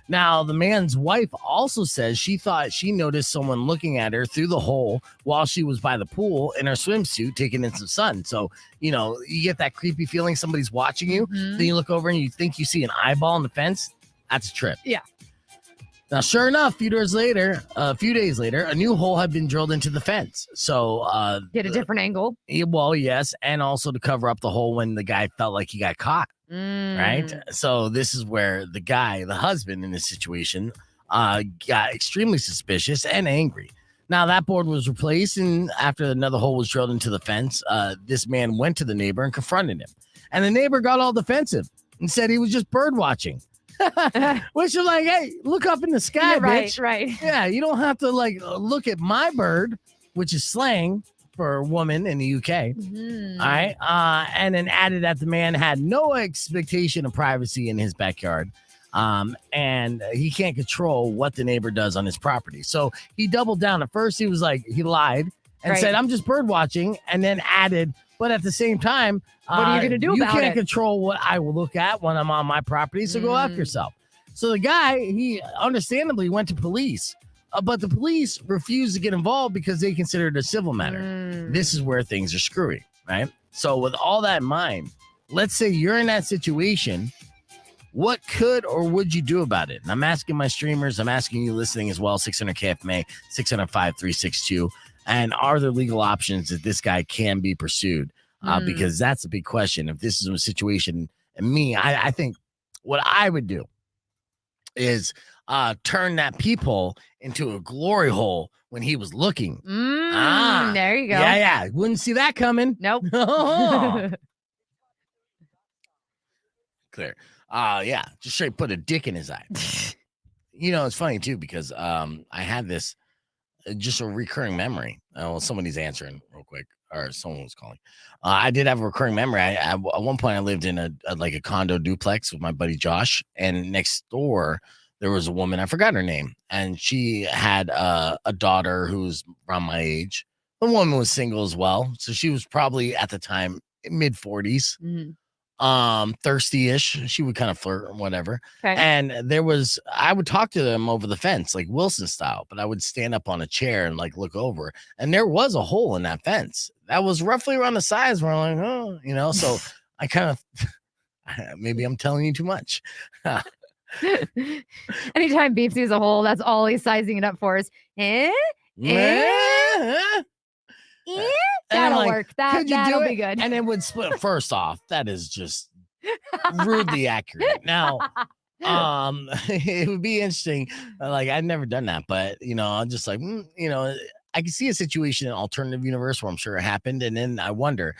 Now, the man's wife also says she thought she noticed someone looking at her through the hole while she was by the pool in her swimsuit taking in some sun. So, you get that creepy feeling somebody's watching you. Mhm. Then you look over and you think you see an eyeball in the fence. That's a trip. Yeah. Now, sure enough, a few days later, a new hole had been drilled into the fence. So, Get a different angle. well, yes, and also to cover up the hole when the guy felt like he got caught. Right. So this is where the husband in this situation, got extremely suspicious and angry. Now that board was replaced, and after another hole was drilled into the fence, this man went to the neighbor and confronted him. And the neighbor got all defensive and said he was just bird watching. Which is like, hey, look up in the sky, bitch. Right. Yeah, you don't have to look at my bird, which is slang for woman in the UK. Mhm. All right. And then added that the man had no expectation of privacy in his backyard. And he can't control what the neighbor does on his property. So he doubled down. At first, he was like, he lied and said, I'm just bird watching, and then added, but at the same time, what are you going to do about it? You can't control what I will look at when I'm on my property, so go F yourself. So the guy, he understandably went to police. But the police refused to get involved because they consider it a civil matter. This is where things are screwy, right? So with all that in mind, let's say you're in that situation. What could or would you do about it? And I'm asking my streamers, I'm asking you listening as well, 600 KFMA, 605-362. And are there legal options that this guy can be pursued? Because that's a big question. If this is a situation, and I think what I would do is turn that peephole into a glory hole when he was looking. There you go. Yeah. Wouldn't see that coming. Nope. Clear. Yeah. Just straight put a dick in his eye. It's funny too, because I had this just a recurring memory. Well, somebody's answering real quick, or someone was calling. I did have a recurring memory. At one point I lived in a condo duplex with my buddy Josh, and next door there was a woman, I forgot her name, and she had a daughter who's around my age. The woman was single as well, so she was probably at the time mid-40s, thirsty-ish. She would kind of flirt or whatever. Okay. And I would talk to them over the fence, like Wilson style, but I would stand up on a chair and look over, and there was a hole in that fence that was roughly around the size where I'm like, so I kind of, maybe I'm telling you too much. Anytime Beep sees a hole, that's all he's sizing it up for is, that'll work. That'll be good. And it would split. First off, that is just rudely accurate. Now, it would be interesting. I've never done that, but I'm just I can see a situation in alternative universe where I'm sure it happened, and then I wonder,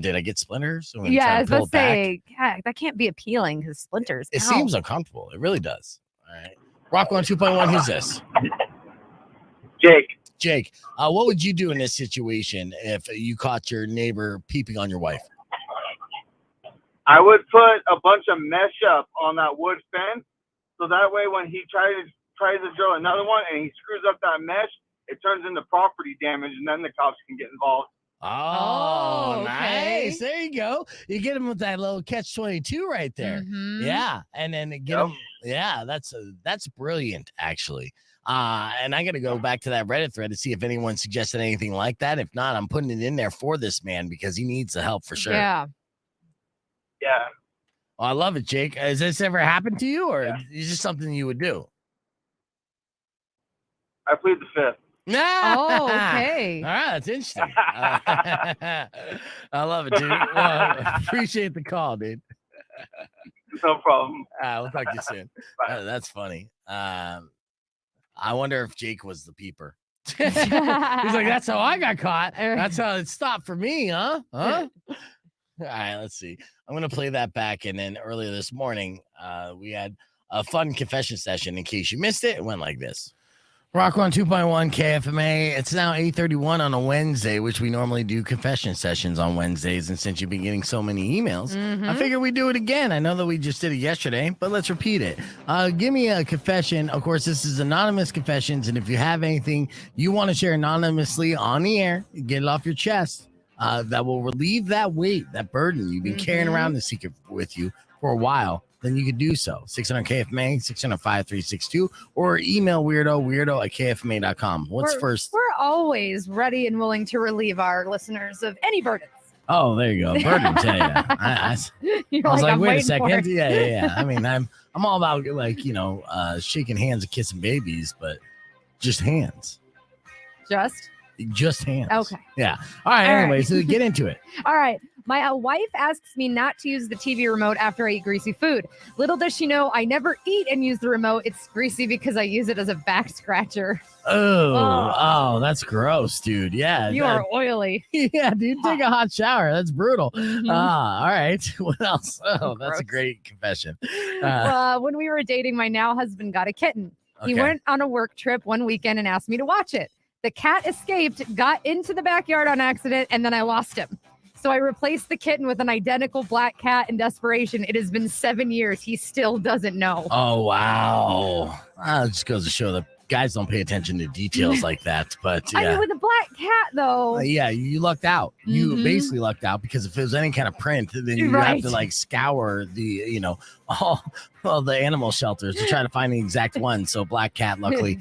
did I get splinters? Yeah, I was about to say, God, that can't be appealing because splinters. It seems uncomfortable. It really does. All right, Rock 1 2.1. Who's this? Jake, what would you do in this situation if you caught your neighbor peeping on your wife? I would put a bunch of mesh up on that wood fence, so that way when he tries to drill another one and he screws up that mesh, it turns into property damage, and then the cops can get involved. Oh, okay. Nice. There you go. You get him with that little catch-22 right there. Yeah, and then get him. Yeah, that's brilliant, actually. And I got to go back to that Reddit thread to see if anyone suggested anything like that. If not, I'm putting it in there for this man because he needs the help for sure. Yeah. Well, I love it, Jake. Has this ever happened to you, or is this something you would do? I plead the fifth. Oh, okay. All right, that's interesting. I love it, dude. Well, appreciate the call, dude. No problem. We'll talk to you soon. That's funny. I wonder if Jake was the peeper. He's like, that's how I got caught. That's how it stopped for me, huh? All right, let's see. I'm going to play that back. And then earlier this morning, we had a fun confession session. In case you missed it, it went like this. Rock 1 2.1 KFMA. It's now 8:31 on a Wednesday, which we normally do confession sessions on Wednesdays. And since you've been getting so many emails, I figured we'd do it again. I know that we just did it yesterday, but let's repeat it. Give me a confession. Of course, this is anonymous confessions. And if you have anything you want to share anonymously on the air, get it off your chest. That will relieve that weight, that burden you've been carrying around the secret with you for a while. Then you could do so. 600 KFMA, 600-5362, or email weirdo@kfma.com. What's first? We're always ready and willing to relieve our listeners of any burdens. Oh, there you go. Burdens. Yeah. I was like, wait a second. Yeah. I mean, I'm all about shaking hands and kissing babies, but just hands. Just hands. Okay. Yeah. All right. Anyway, so get into it. All right. My wife asks me not to use the TV remote after I eat greasy food. Little does she know I never eat and use the remote. It's greasy because I use it as a back scratcher. Oh, that's gross, dude. Yeah. You are oily. Yeah, dude. Take a hot shower. That's brutal. All right. What else? Oh, that's a great confession. When we were dating, my now husband got a kitten. He went on a work trip one weekend and asked me to watch it. The cat escaped, got into the backyard on accident, and then I lost him. So I replaced the kitten with an identical black cat in desperation. It has been 7 years. He still doesn't know. Oh, wow. It just goes to show that guys don't pay attention to details like that. But yeah. I mean, with a black cat, though. Yeah, you lucked out. You basically lucked out because if it was any kind of print, then you have to scour the, all the animal shelters to try to find the exact one. So black cat, luckily,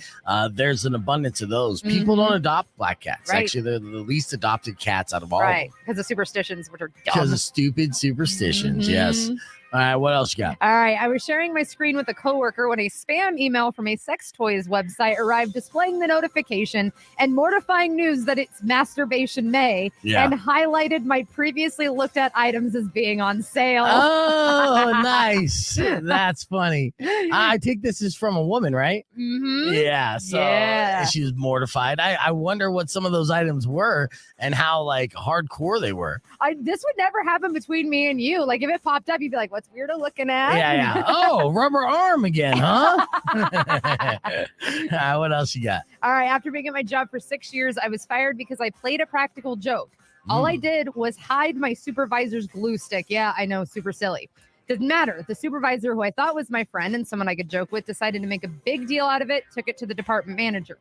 there's an abundance of those. People don't adopt black cats. Right. Actually, they're the least adopted cats out of all. Right, because of superstitions, which are dumb. Because of stupid superstitions, yes. All right, what else you got? All right, I was sharing my screen with a coworker when a spam email from a sex toys website arrived displaying the notification and mortifying news that it's Masturbation May and highlighted my previously looked at items as being on sale. Oh, nice. That's funny. I think this is from a woman, right? Yeah, so she was mortified. I wonder what some of those items were and how hardcore they were. This would never happen between me and you. Like if it popped up, you'd be like, what's Weirdo looking at? Yeah. Oh, rubber arm again, huh? What else you got? All right. After being at my job for 6 years, I was fired because I played a practical joke. All I did was hide my supervisor's glue stick. Yeah, I know, super silly. Didn't matter. The supervisor, who I thought was my friend and someone I could joke with, decided to make a big deal out of it, took it to the department manager.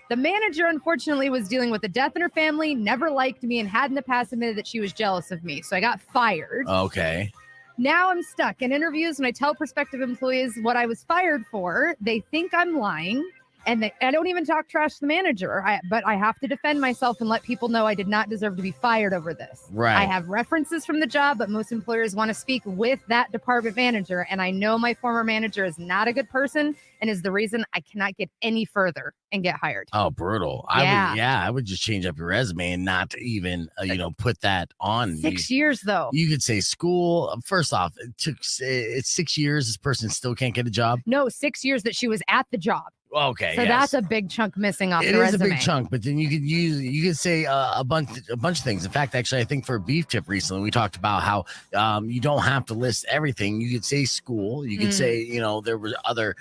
The manager, unfortunately, was dealing with a death in her family, never liked me, and had in the past admitted that she was jealous of me. So I got fired. Okay. Now I'm stuck. In interviews, when I tell prospective employees what I was fired for, they think I'm lying. And I don't even talk trash to the manager, but I have to defend myself and let people know I did not deserve to be fired over this. Right. I have references from the job, but most employers want to speak with that department manager. And I know my former manager is not a good person and is the reason I cannot get any further and get hired. Oh, brutal. I would just change up your resume and not even, put that on. 6 years, though. You could say school. First off, it's 6 years. This person still can't get a job. No, 6 years that she was at the job. Okay, so that's a big chunk missing off the resume. It is a big chunk, but then you could say a bunch of things. In fact, actually, I think for a beef tip recently, we talked about how you don't have to list everything. You could say school. You could say there were other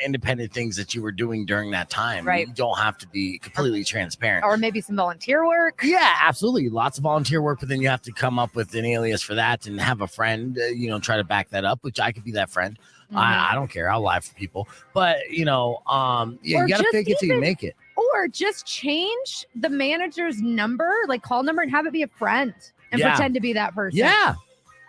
independent things that you were doing during that time. Right. You don't have to be completely transparent. Or maybe some volunteer work. Yeah, absolutely. Lots of volunteer work, but then you have to come up with an alias for that and have a friend, try to back that up, which I could be that friend. I don't care. I'll lie for people. But, you got to fake it till you make it. Or just change the manager's number, call number, and have it be a friend and pretend to be that person. Yeah,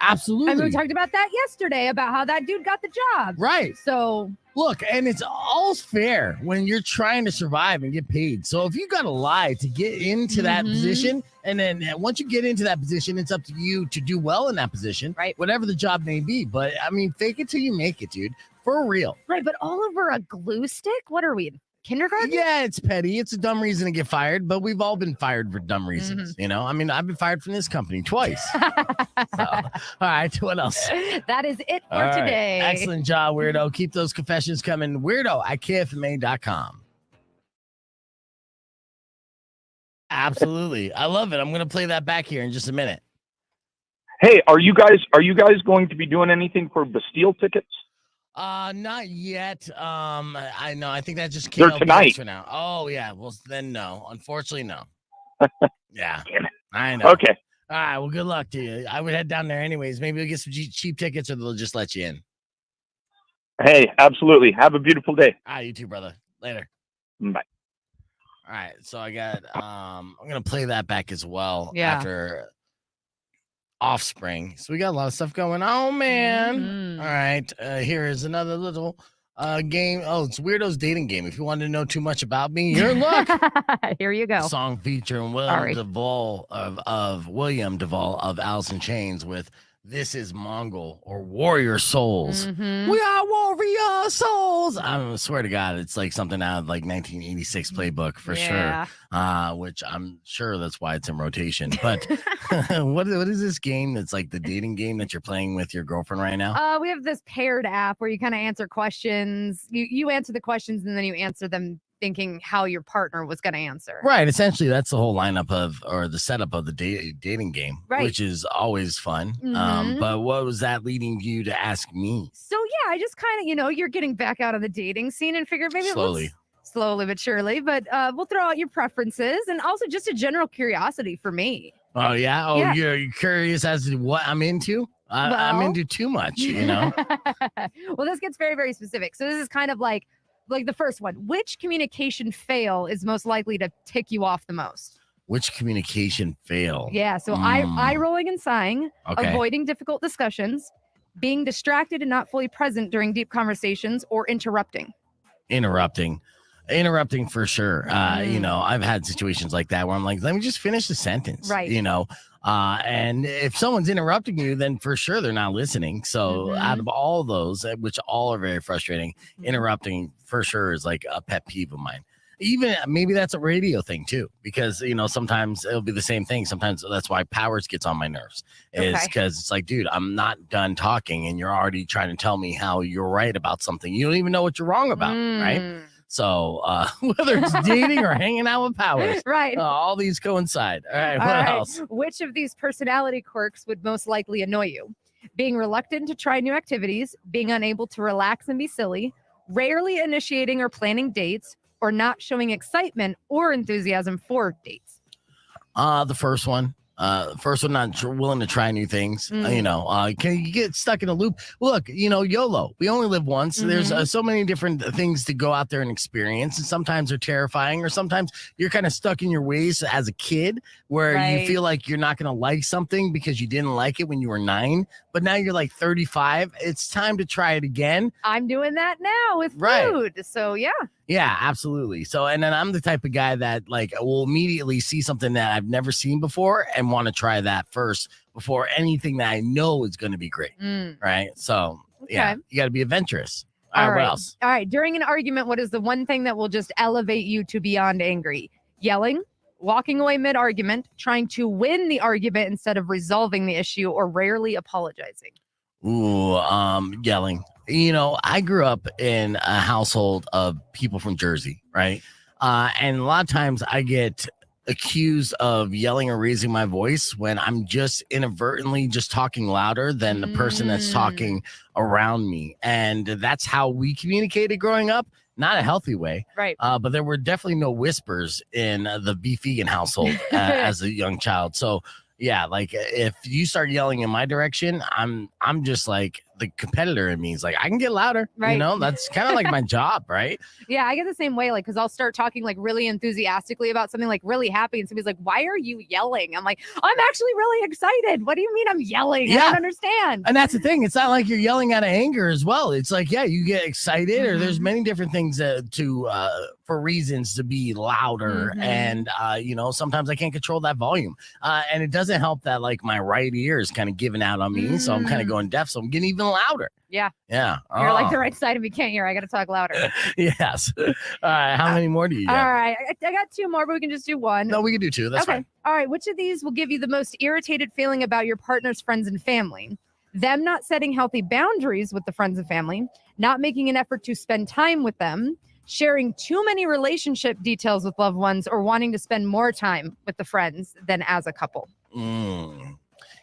absolutely. I mean, we talked about that yesterday, about how that dude got the job. Right. So look, and it's all fair when you're trying to survive and get paid. So if you got to lie to get into that position, and then once you get into that position, it's up to you to do well in that position, right? Whatever the job may be. But I mean, fake it till you make it, dude, for real. Right. But all over a glue stick? What are we in kindergarten? Yeah, it's petty. It's a dumb reason to get fired, but we've all been fired for dumb reasons. I mean, I've been fired from this company twice. All right, what else? That is it for today. Excellent job, Weirdo. Keep those confessions coming. Weirdo@kfma.com. Absolutely. I love it. I'm going to play that back here in just a minute. Hey, are you guys going to be doing anything for Bastille tickets? Not yet. I know. I think that just came They're out tonight. for now. Oh yeah. Well, then no. Unfortunately, no. Yeah. Damn it. I know. Okay. All right. Well, good luck to you. I would head down there anyways. Maybe we'll get some cheap tickets, or they'll just let you in. Hey, absolutely. Have a beautiful day. All right, you too, brother. Later. Bye. All right. So I got. I'm gonna play that back as well after Offspring. So we got a lot of stuff going on, man. All right. Here is another little game. Oh, it's Weirdo's dating game. If you want to know too much about me, you're in luck. Here you go. Song featuring William Duvall of William Duvall of Alice in Chains with "This Is Mongol" or "Warrior Souls." We are warrior souls. I swear to God, it's like something out of like 1986 playbook for sure. Which I'm sure that's why it's in rotation. But what is this game that's like the dating game that you're playing with your girlfriend right now? We have this paired app where you kind of answer questions. You answer the questions and then you answer them thinking how your partner was going to answer. Right. Essentially, that's the whole lineup or the setup of the dating game, which is always fun. But what was that leading you to ask me? So, yeah, I just kind of, you're getting back out of the dating scene and figured maybe slowly but surely. But we'll throw out your preferences and also just a general curiosity for me. Oh, yeah? Oh, yeah. You're curious as to what I'm into? I'm into too much, Well, this gets very, very specific. So this is kind of like the first one. Which communication fail is most likely to tick you off the most? Which communication fail? Yeah, so eye rolling and sighing, avoiding difficult discussions, being distracted and not fully present during deep conversations, or interrupting. Interrupting for sure. I've had situations like that where I'm like, let me just finish the sentence. Right. And if someone's interrupting you, then for sure they're not listening. So out of all those, which all are very frustrating, interrupting for sure is like a pet peeve of mine. Even maybe that's a radio thing too, because sometimes it'll be the same thing. Sometimes that's why Powers gets on my nerves, is because it's like, dude, I'm not done talking and you're already trying to tell me how you're right about something. You don't even know what you're wrong about, right? So whether it's dating or hanging out with Powers, right? All these coincide. All right, what else? Which of these personality quirks would most likely annoy you? Being reluctant to try new activities, being unable to relax and be silly, rarely initiating or planning dates, or not showing excitement or enthusiasm for dates? The first one. Not willing to try new things. Can you get stuck in a loop? Look, YOLO. We only live once. There's so many different things to go out there and experience, and sometimes they're terrifying, or sometimes you're kind of stuck in your ways as a kid, where you feel like you're not going to like something because you didn't like it when you were 9, but now you're like 35. It's time to try it again. I'm doing that now with food. So yeah. Yeah, absolutely. So, and then I'm the type of guy that like will immediately see something that I've never seen before and want to try that first before anything that I know is going to be great. Right. So, yeah, you got to be adventurous. All right. What else? All right. During an argument, what is the one thing that will just elevate you to beyond angry? Yelling, walking away mid-argument, trying to win the argument instead of resolving the issue, or rarely apologizing? Ooh, yelling. I grew up in a household of people from Jersey, right? And a lot of times I get accused of yelling or raising my voice when I'm just inadvertently just talking louder than the person that's talking around me. And that's how we communicated growing up. Not a healthy way. Right. But there were definitely no whispers in the Beef Vegan household as a young child. So yeah, like if you start yelling in my direction, I'm just like, the competitor in me is like, I can get louder. Right. That's kind of like my job, right? Yeah, I get the same way. Like, because I'll start talking like really enthusiastically about something, like really happy, and somebody's like, "Why are you yelling?" I'm like, "I'm actually really excited." What do you mean I'm yelling? Yeah. I don't understand. And that's the thing. It's not like you're yelling out of anger as well. It's like, yeah, you get excited, or there's many different things for reasons to be louder. And sometimes I can't control that volume. And it doesn't help that like my right ear is kind of giving out on me, so I'm kind of going deaf. So I'm getting even louder. Yeah. Yeah. You're like the right side of me can't hear. I got to talk louder. Yes. All right. How many more do you got? All right. I got 2 more, but we can just do 1. No, we can do 2. That's fine. All right. Which of these will give you the most irritated feeling about your partner's friends and family? Them not setting healthy boundaries with the friends and family, not making an effort to spend time with them, sharing too many relationship details with loved ones, or wanting to spend more time with the friends than as a couple?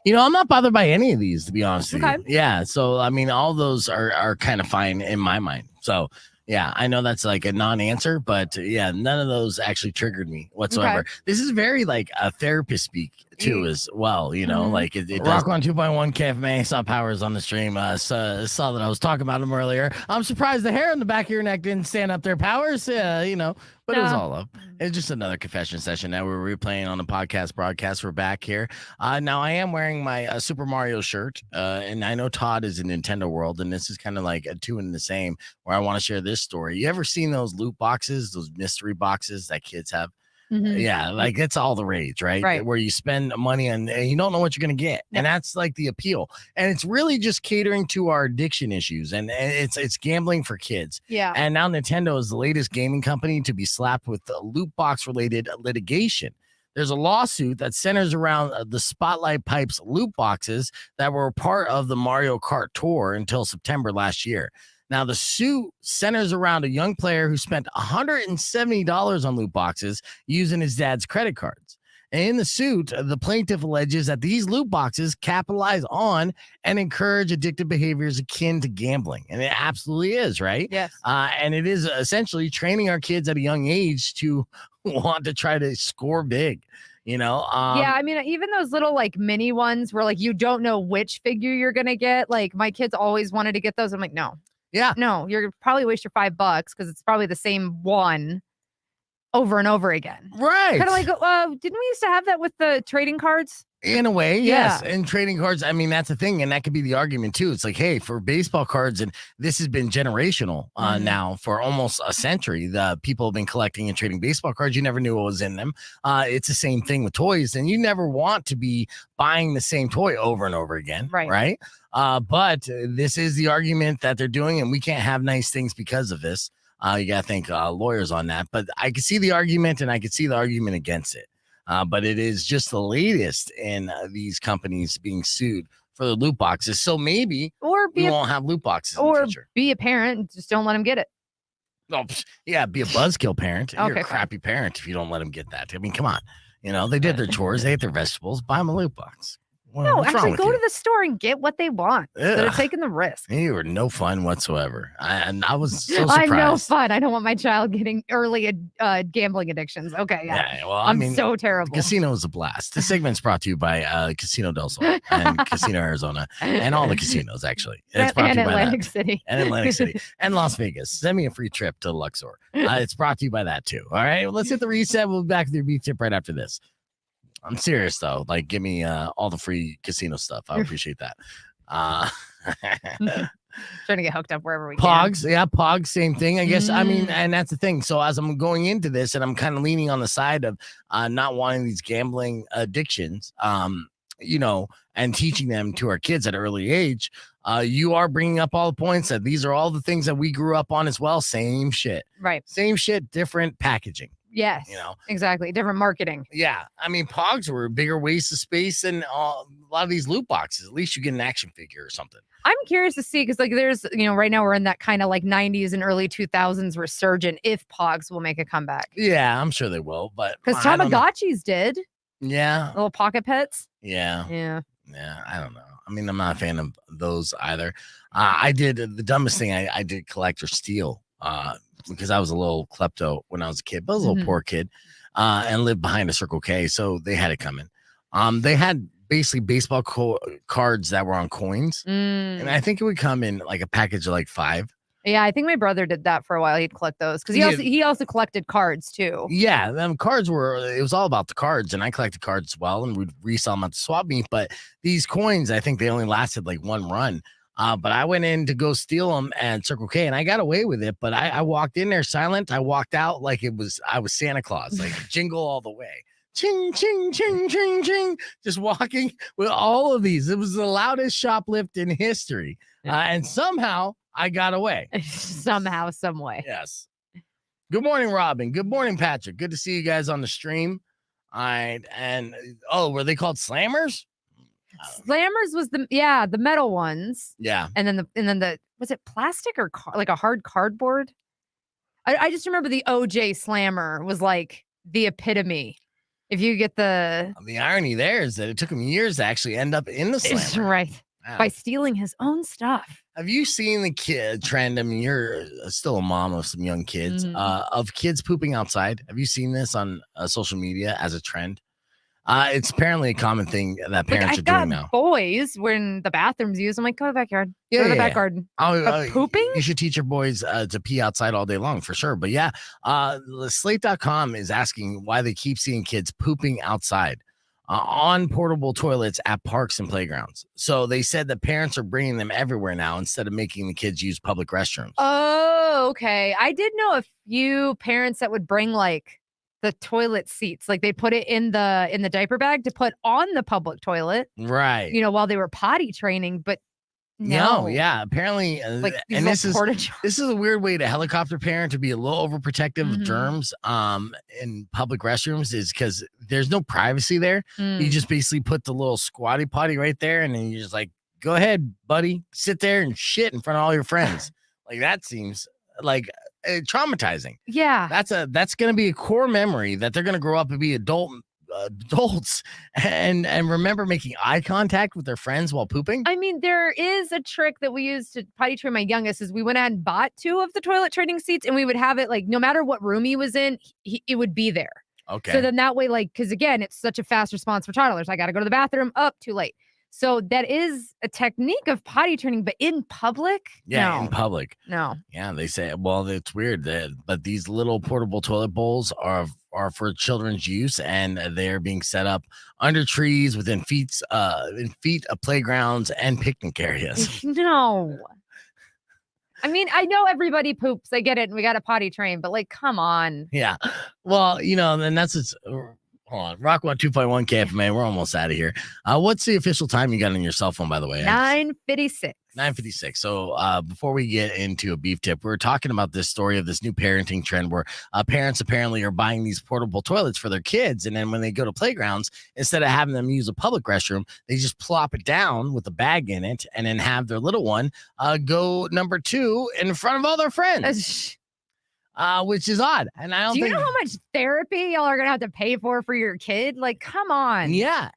I'm not bothered by any of these, to be honest with Okay. you. Yeah. So, I mean, all those are kind of fine in my mind. So, yeah, I know that's like a non-answer, but yeah, none of those actually triggered me whatsoever. Okay. This is very like a therapist speak too, as well. Like it does. Rock on 2.1 KFMA saw Powers on the stream. Saw that I was talking about him earlier. I'm surprised the hair on the back of your neck didn't stand up there, Powers. But it was all up. It's just another confession session. Now we're replaying on the podcast broadcast. We're back here. Now I am wearing my Super Mario shirt, and I know Todd is in Nintendo World, and this is kind of like a two in the same. Where I want to share this story. You ever seen those loot boxes, those mystery boxes that kids have? Yeah, like it's all the rage, right? Right. Where you spend money and you don't know what you're going to get. And that's like the appeal. And it's really just catering to our addiction issues. And it's gambling for kids. Yeah. And now Nintendo is the latest gaming company to be slapped with loot box related litigation. There's a lawsuit that centers around the Spotlight Pipes loot boxes that were part of the Mario Kart Tour until September last year. Now, the suit centers around a young player who spent $170 on loot boxes using his dad's credit cards. And in the suit, the plaintiff alleges that these loot boxes capitalize on and encourage addictive behaviors akin to gambling. And it absolutely is, right? Yes. And it is essentially training our kids at a young age to want to try to score big. Yeah, I mean, even those little like mini ones where like you don't know which figure you're gonna get. Like my kids always wanted to get those. I'm like, no. Yeah. No, you're probably waste your $5 because it's probably the same one over and over again. Right. Kind of like, didn't we used to have that with the trading cards? In a way, yes. Yeah. And trading cards, I mean, that's the thing. And that could be the argument too. It's like, hey, for baseball cards, and this has been generational now for almost a century. The people have been collecting and trading baseball cards. You never knew what was in them. It's the same thing with toys. And you never want to be buying the same toy over and over again. Right. But this is the argument that they're doing, and we can't have nice things because of this. You got to thank lawyers on that. But I can see the argument, and I can see the argument against it. But it is just the latest in these companies being sued for the loot boxes. So maybe we won't have loot boxes in the future. Be a parent and just don't let them get it. Oh, yeah, be a buzzkill parent. You're Okay, a crappy parent if you don't let them get that. I mean, come on. They did their chores. They ate their vegetables. Buy them a loot box. No, What's wrong actually with go you? to the store and get what they want. They're taking the risk. You were no fun whatsoever. I was so surprised. I'm no fun. I don't want my child getting early gambling addictions. Okay, yeah. Well, I'm so terrible. Casino is a blast. This segment's brought to you by Casino Del Sol and Casino Arizona and all the casinos, actually. It's brought and to you by Atlantic that. City. And Atlantic City. And Las Vegas. Send me a free trip to Luxor. It's brought to you by that, too. All right, well, let's hit the reset. We'll be back with your beef tip right after this. I'm serious, though. Like, give me all the free casino stuff. I appreciate that. Trying to get hooked up wherever we Pogs, can. yeah, Pogs, same thing. I guess, I mean, and that's the thing. So as I'm going into this, and I'm kind of leaning on the side of not wanting these gambling addictions, and teaching them to our kids at an early age, you are bringing up all the points that these are all the things that we grew up on as well. Same shit. Right. Same shit, different packaging. Yes. Exactly. Different marketing. Yeah. I mean, Pogs were a bigger waste of space than a lot of these loot boxes. At least you get an action figure or something. I'm curious to see because, like, there's, right now we're in that kind of like 90s and early 2000s resurgent if Pogs will make a comeback. Yeah, I'm sure they will. But because Tamagotchis did. Yeah. Little pocket pets. Yeah. Yeah. Yeah. I don't know. I mean, I'm not a fan of those either. I did the dumbest thing I did collect or steal because I was a little klepto when I was a kid, but I was a little poor kid and lived behind a Circle K. So they had it coming. They had basically baseball cards that were on coins. And I think it would come in like a package of like 5. Yeah, I think my brother did that for a while. He'd collect those because he also collected cards too. Yeah, cards it was all about the cards, and I collected cards as well, and we'd resell them at the swap meet. But these coins, I think they only lasted like one run. But I went in to go steal them at Circle K, and I got away with it. But I walked in there silent. I walked out like I was Santa Claus, like jingle all the way. Ching, ching, ching, ching, ching. Just walking with all of these. It was the loudest shoplift in history. And somehow I got away. Somehow, some way. Yes. Good morning, Robin. Good morning, Patrick. Good to see you guys on the stream. All right. And were they called slammers? Slammers was the metal ones. Yeah. And then the was it plastic or like a hard cardboard? I just remember the OJ Slammer was like the epitome If you get the irony there is that it took him years to actually end up in the slammer. right Wow. by stealing his own stuff. Have you seen the kid trend? I mean, you're still a mom of some young kids, of kids pooping outside. Have you seen this on social media as a trend? It's apparently a common thing that parents are doing now. Boys, when the bathroom's used, I'm like, go to the backyard. Go to the back garden. But pooping? You should teach your boys to pee outside all day long for sure. But yeah, Slate.com is asking why they keep seeing kids pooping outside on portable toilets at parks and playgrounds. So they said that parents are bringing them everywhere now instead of making the kids use public restrooms. Oh, okay. I did know a few parents that would bring like the toilet seats, like they put it in the diaper bag to put on the public toilet, right? While they were potty training. But no, yeah, apparently, like and this is a weird way to helicopter parent to be a little overprotective of germs in public restrooms, is because there's no privacy there. You just basically put the little squatty potty right there, and then you just like, go ahead, buddy, sit there and shit in front of all your friends. Like that seems like traumatizing. Yeah, that's going to be a core memory that they're going to grow up and be adults and remember making eye contact with their friends while pooping. I mean, there is a trick that we used to potty train my youngest. Is we went out and bought 2 of the toilet training seats, and we would have it like no matter what room he was in, it would be there. Okay. So then that way, like, because again, it's such a fast response for toddlers. I got to go to the bathroom. Too late. So that is a technique of potty training, but in public? Yeah, no. in public. No. Yeah, they say, well, it's weird, but these little portable toilet bowls are for children's use, and they're being set up under trees within feet of playgrounds and picnic areas. No. I mean, I know everybody poops. I get it. And we got to potty train, but like, come on. Yeah. Well, and that's it's. Hold on. Rock 2.1 KFMA. We're almost out of here. What's the official time you got on your cell phone, by the way? 9:56. 9:56. So before we get into a beef tip, we're talking about this story of this new parenting trend where parents apparently are buying these portable toilets for their kids. And then when they go to playgrounds, instead of having them use a public restroom, they just plop it down with a bag in it and then have their little one go number 2 in front of all their friends. Which is odd. And I don't think... Do you know how much therapy y'all are going to have to pay for your kid? Like, come on. Yeah.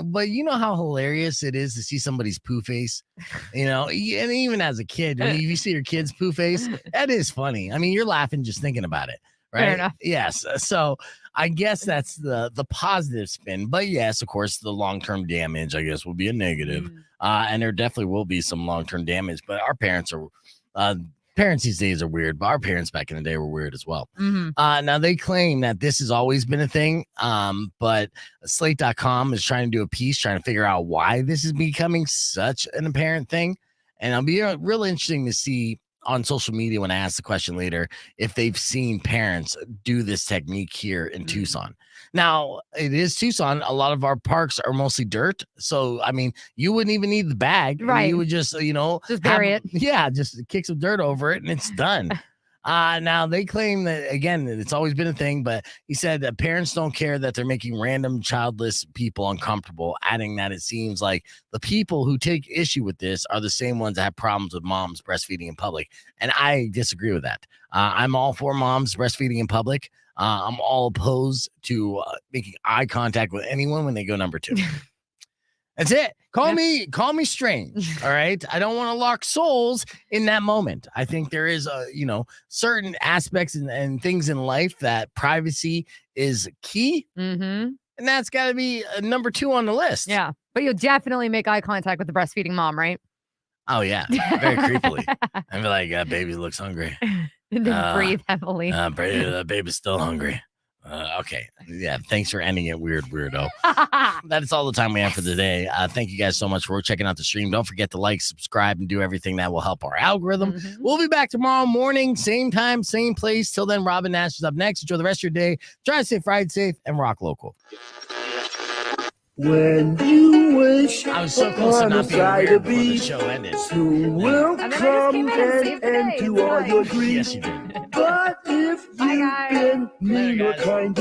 But you know how hilarious it is to see somebody's poo face? And even as a kid, when you see your kid's poo face, that is funny. I mean, you're laughing just thinking about it, right? Fair enough. Yes. So I guess that's the positive spin. But yes, of course, the long-term damage, I guess, will be a negative. And there definitely will be some long-term damage. But our parents these days are weird, but our parents back in the day were weird as well. Now they claim that this has always been a thing, but Slate.com is trying to do a piece trying to figure out why this is becoming such an apparent thing. And it'll be real interesting to see on social media when I ask the question later if they've seen parents do this technique here in Tucson. Now, it is Tucson. A lot of our parks are mostly dirt. So, I mean, you wouldn't even need the bag. Right. You would just, just bury it. Yeah, just kick some dirt over it and it's done. Now, they claim that, again, that it's always been a thing, but he said that parents don't care that they're making random childless people uncomfortable, adding that it seems like the people who take issue with this are the same ones that have problems with moms breastfeeding in public. And I disagree with that. I'm all for moms breastfeeding in public. I'm all opposed to making eye contact with anyone when they go number 2. That's it. Call me strange. All right. I don't want to lock souls in that moment. I think there is certain aspects and things in life that privacy is key. And that's got to be number 2 on the list. Yeah. But you'll definitely make eye contact with the breastfeeding mom, right? Oh, yeah. Very creepily. I'd be like, baby looks hungry. And then breathe heavily. Baby's still hungry. Okay. Yeah. Thanks for ending it, weirdo. That is all the time we have for today. Thank you guys so much for checking out the stream. Don't forget to like, subscribe, and do everything that will help our algorithm. We'll be back tomorrow morning, same time, same place. Till then, Robin Nash is up next. Enjoy the rest of your day. Drive safe, ride safe, and rock local. When you wish I was so close to not being weird before the show ended. Soon will come and end to all your dreams. Yes, you did. But if you've been mean or kind